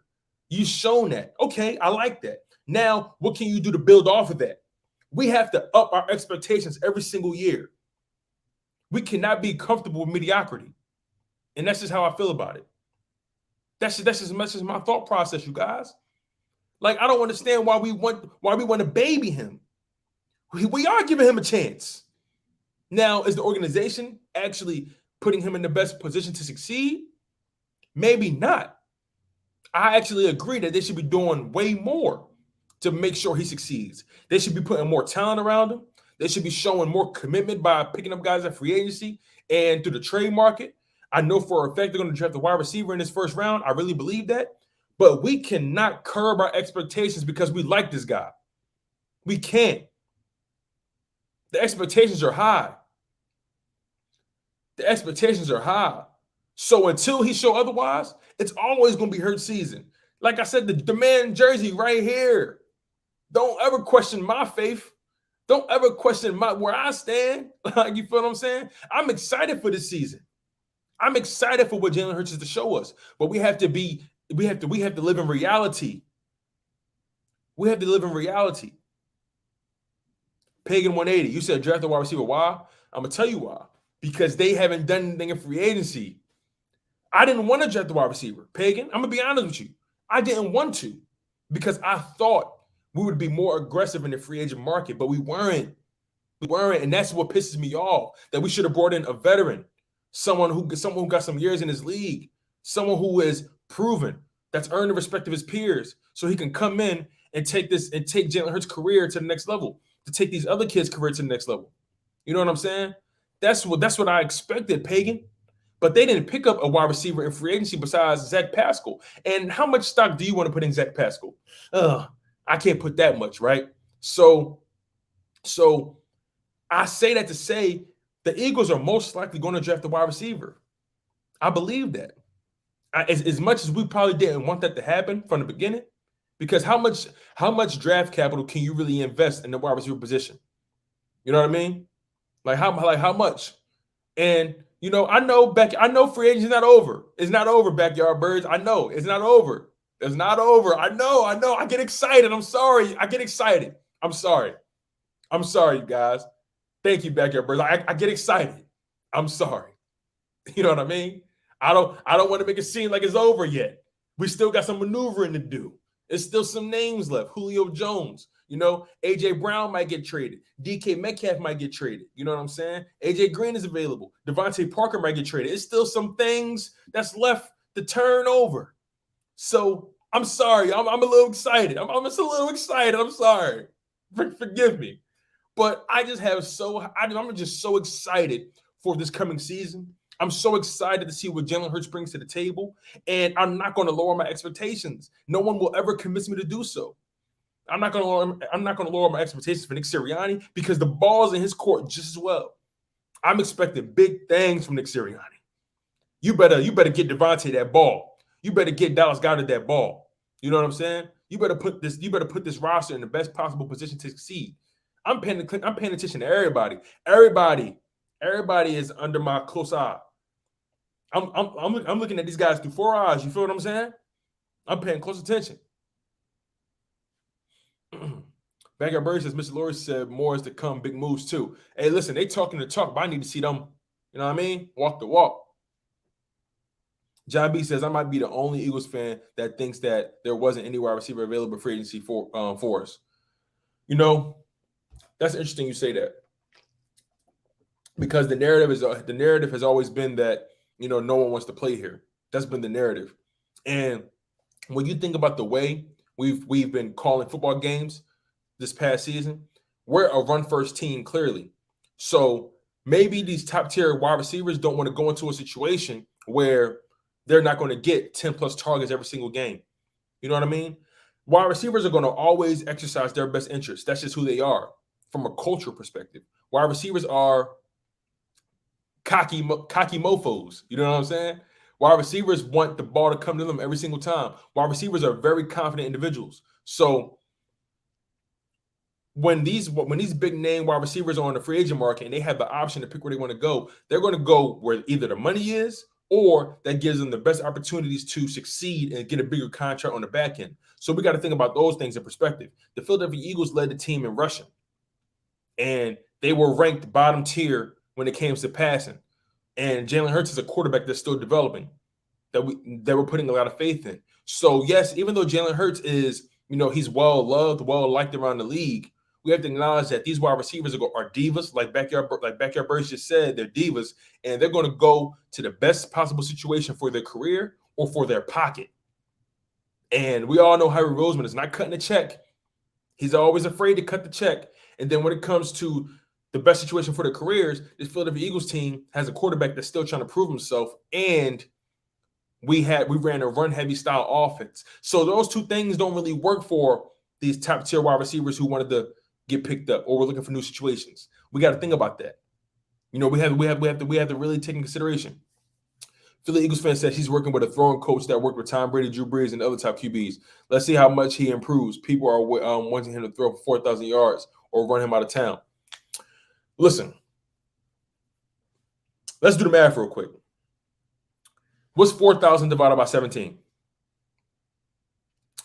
Speaker 1: You shown that. Okay, I like that. Now, what can you do to build off of that? We have to up our expectations every single year. We cannot be comfortable with mediocrity, and that's just how I feel about it. That's just my thought process, you guys. Like, I don't understand why we want to baby him. We are giving him a chance. Now, is the organization actually putting him in the best position to succeed? Maybe not. I actually agree that they should be doing way more to make sure he succeeds. They should be putting more talent around him. They should be showing more commitment by picking up guys at free agency and through the trade market. I know for a fact they're going to draft a wide receiver in this first round. I really believe that. But we cannot curb our expectations because we like this guy. We can't. The expectations are high. The expectations are high. So until he show otherwise, it's always going to be Hurts season. Like I said, the man jersey right here. Don't ever question my faith. Don't ever question where I stand. Like, you feel what I'm saying? I'm excited for this season. I'm excited for what Jalen Hurts is to show us. But we have to live in reality. We have to live in reality. Pagan 180, you said draft a wide receiver. Why? I'm going to tell you why. Because they haven't done anything in free agency. I didn't want to draft the wide receiver. Pagan, I'm going to be honest with you. I didn't want to because I thought we would be more aggressive in the free agent market, but we weren't. We weren't, and that's what pisses me off, that we should have brought in a veteran, someone who got some years in his league, someone who is proven, that's earned the respect of his peers, so he can come in and take Jalen Hurts' career to the next level, to take these other kids' career to the next level. You know what I'm saying? That's what I expected, Pagan. But they didn't pick up a wide receiver in free agency besides Zach Pascal. And how much stock do you want to put in Zach Pascal? I can't put that much, right? So I say that to say the Eagles are most likely going to draft a wide receiver. I believe that. As much as we probably didn't want that to happen from the beginning, because how much draft capital can you really invest in the wide receiver position? You know what I mean? Like how much? And I know free agency is not over. It's not over, Backyard Birds. I know it's not over. It's not over. I know. I get excited. I'm sorry. I get excited. I'm sorry, you guys. Thank you, Backyard Birds. I get excited. I'm sorry. You know what I mean? I don't want to make it seem like it's over yet. We still got some maneuvering to do. There's still some names left. Julio Jones. AJ Brown might get traded. DK Metcalf might get traded. You know what I'm saying? AJ Green is available. Devonta Parker might get traded. It's still some things that's left to turn over. So I'm sorry. I'm a little excited. I'm just a little excited. I'm sorry. Forgive me. But I'm just so excited for this coming season. I'm so excited to see what Jalen Hurts brings to the table. And I'm not going to lower my expectations. No one will ever convince me to do so. I'm not going to lower my expectations for Nick Sirianni because the ball's in his court just as well. I'm expecting big things from Nick Sirianni. You better get Devonta that ball. You better get Dallas Goddard that ball. You know what I'm saying? You better put this roster in the best possible position to succeed. I'm paying attention to everybody. Everybody is under my close eye. I'm looking at these guys through 4 eyes. You feel what I'm saying? I'm paying close attention. Backyard Bird says, Mr. Laurie said more is to come, big moves too. Hey, listen, they talking the talk, but I need to see them, you know what I mean? Walk the walk. John B says, I might be the only Eagles fan that thinks that there wasn't any wide receiver available for agency for us. That's interesting you say that. Because the narrative has always been that, no one wants to play here. That's been the narrative. And when you think about the way we've been calling football games this past season, we're a run-first team, clearly. So maybe these top-tier wide receivers don't want to go into a situation where they're not going to get 10-plus targets every single game. You know what I mean? Wide receivers are going to always exercise their best interest. That's just who they are from a cultural perspective. Wide receivers are cocky mofos. You know what I'm saying? Wide receivers want the ball to come to them every single time. Wide receivers are very confident individuals. So when these big name wide receivers are on the free agent market and they have the option to pick where they want to go, they're going to go where either the money is or that gives them the best opportunities to succeed and get a bigger contract on the back end. So we got to think about those things in perspective. The Philadelphia Eagles led the team in rushing, and they were ranked bottom tier when it came to passing. And Jalen Hurts is a quarterback that's still developing, that we're putting a lot of faith in. So yes, even though Jalen Hurts is, he's well loved, well liked around the league, we have to acknowledge that these wide receivers are divas, like Backyard Birds just said, they're divas, and they're going to go to the best possible situation for their career or for their pocket. And we all know Howie Roseman is not cutting a check. He's always afraid to cut the check. And then when it comes to the best situation for their careers, this Philadelphia Eagles team has a quarterback that's still trying to prove himself, and we ran a run-heavy style offense. So those two things don't really work for these top-tier wide receivers who wanted to get picked up or we're looking for new situations. We got to think about that. We have to really take in consideration. Philly Eagles fan says he's working with a throwing coach that worked with Tom Brady, Drew Brees, and other top QBs. Let's see how much he improves. People are wanting him to throw for 4,000 yards or run him out of town. Listen, let's do the math real quick. What's 4,000 divided by 17?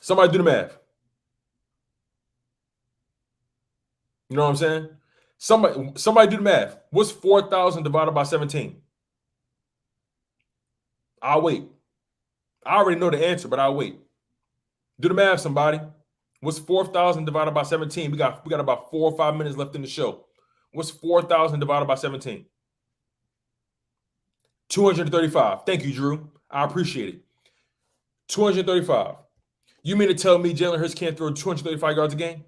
Speaker 1: Somebody do the math. You know what I'm saying? Somebody do the math. What's 4,000 divided by 17? I'll wait. I already know the answer, but I'll wait. Do the math, somebody. What's 4,000 divided by 17? We got about 4 or 5 minutes left in the show. What's 4,000 divided by 17? 235. Thank you, Drew. I appreciate it. 235. You mean to tell me Jalen Hurts can't throw 235 yards a game?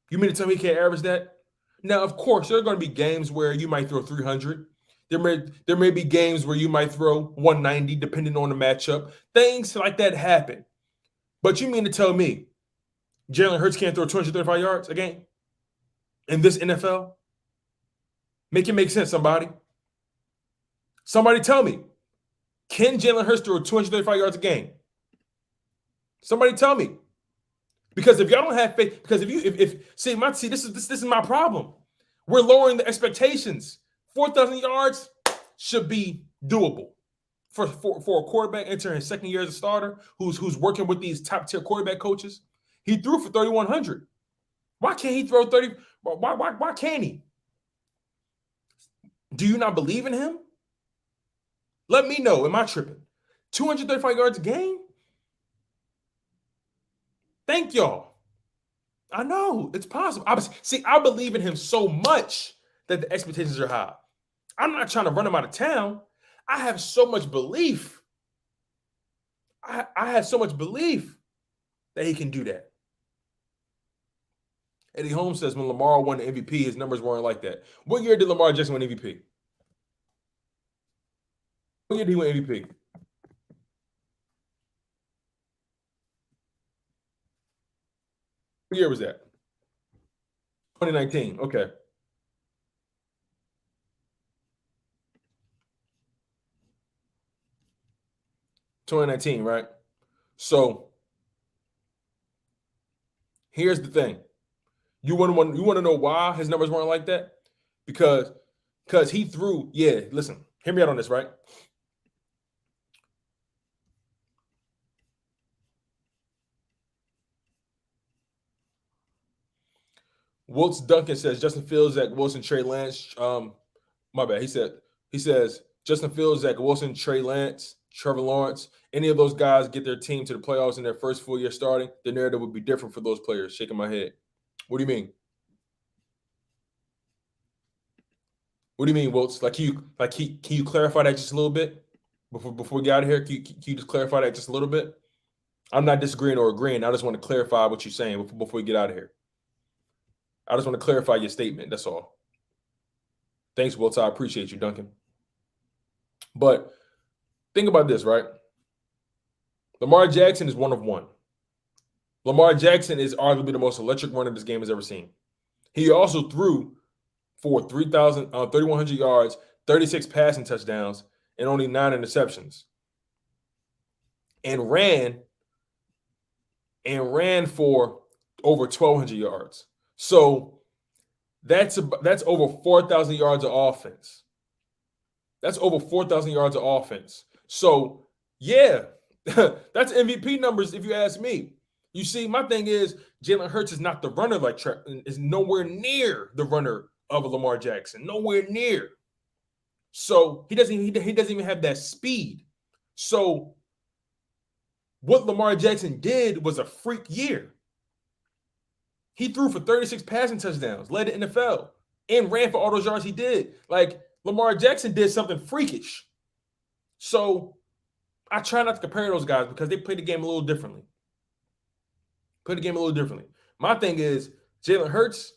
Speaker 1: You mean to tell me he can't average that? Now, of course, there are going to be games where you might throw 300. There may be games where you might throw 190, depending on the matchup. Things like that happen. But you mean to tell me Jalen Hurts can't throw 235 yards a game in this NFL? Make it make sense, somebody. Somebody tell me, can Jalen Hurts throw 235 yards a game? Somebody tell me. Because if y'all don't have faith, because this is my problem. We're lowering the expectations. 4,000 yards should be doable for a quarterback entering his second year as a starter who's working with these top tier quarterback coaches. He threw for 3,100. Why can't he throw 30? Why can't he? Do you not believe in him? Let me know. Am I tripping? 235 yards a game? Thank y'all. I know it's possible. I believe in him so much that the expectations are high. I'm not trying to run him out of town. I have so much belief. I have so much belief that he can do that. Eddie Holmes says when Lamar won the MVP, his numbers weren't like that. What year did Lamar Jackson win MVP? What year did he win MVP? What year was that? 2019. Okay. $2019, right? So here's the thing. You want to know why his numbers weren't like that? Because he threw. Yeah, listen. Hear me out on this, right? Wilts Duncan says Justin Fields, Zach Wilson, Trey Lance. My bad. He says Justin Fields, Zach Wilson, Trey Lance, Trevor Lawrence. Any of those guys get their team to the playoffs in their first full year starting, the narrative would be different for those players. Shaking my head. What do you mean? What do you mean, Wilts? Can you clarify that just a little bit before we get out of here? Can you just clarify that just a little bit? I'm not disagreeing or agreeing. I just want to clarify what you're saying before we get out of here. I just want to clarify your statement. That's all. Thanks, Wilts. I appreciate you, Duncan. But think about this, right? Lamar Jackson is one of one. Lamar Jackson is arguably the most electric runner this game has ever seen. He also threw for 3,100 yards, 36 passing touchdowns, and only 9 interceptions. And ran for over 1,200 yards. So that's over 4,000 yards of offense. That's over 4,000 yards of offense. So, yeah, that's MVP numbers if you ask me. You see, my thing is Jalen Hurts is not the runner is nowhere near the runner of Lamar Jackson. Nowhere near. So he doesn't even have that speed. So what Lamar Jackson did was a freak year. He threw for 36 passing touchdowns, led the NFL, and ran for all those yards he did. Like, Lamar Jackson did something freakish. So I try not to compare those guys because they play the game a little differently. My thing is Jalen Hurts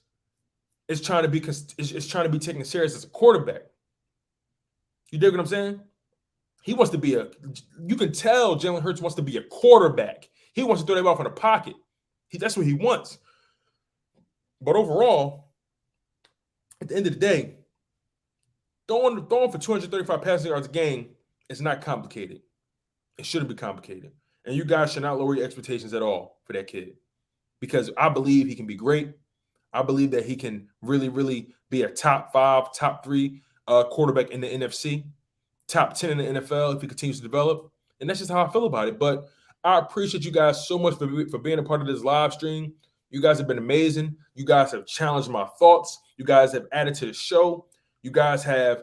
Speaker 1: is trying to be taken serious as a quarterback. You dig what I'm saying? He wants to be you can tell Jalen Hurts wants to be a quarterback. He wants to throw that ball in the pocket. That's what he wants. But overall, at the end of the day, throwing for 235 passing yards a game is not complicated. It shouldn't be complicated. And you guys should not lower your expectations at all for that kid. Because I believe he can be great. I believe that he can really, really be a top 5, top 3 quarterback in the NFC, top 10 in the NFL if he continues to develop. And that's just how I feel about it. But I appreciate you guys so much for being a part of this live stream. You guys have been amazing. You guys have challenged my thoughts. You guys have added to the show. You guys have,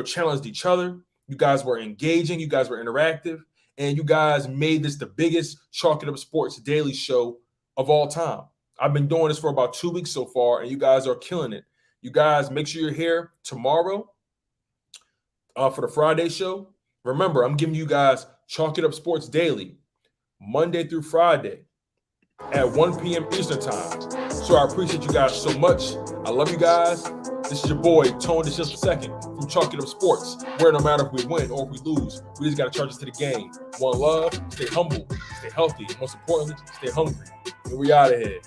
Speaker 1: challenged each other. You guys were engaging. You guys were interactive. And you guys made this the biggest Chalk It Up Sports daily show of all time. I've been doing this for about 2 weeks so far, and you guys are killing it. You guys, make sure you're here tomorrow for the Friday show. Remember, I'm giving you guys Chalk It Up Sports daily, Monday through Friday at 1 p.m. Eastern time. So I appreciate you guys so much. I love you guys. This is your boy, DeShields II from Chalk It Up Sports, where no matter if we win or if we lose, we just got to charge us to the game. One love, stay humble, stay healthy, and most importantly, stay hungry. And we out of here.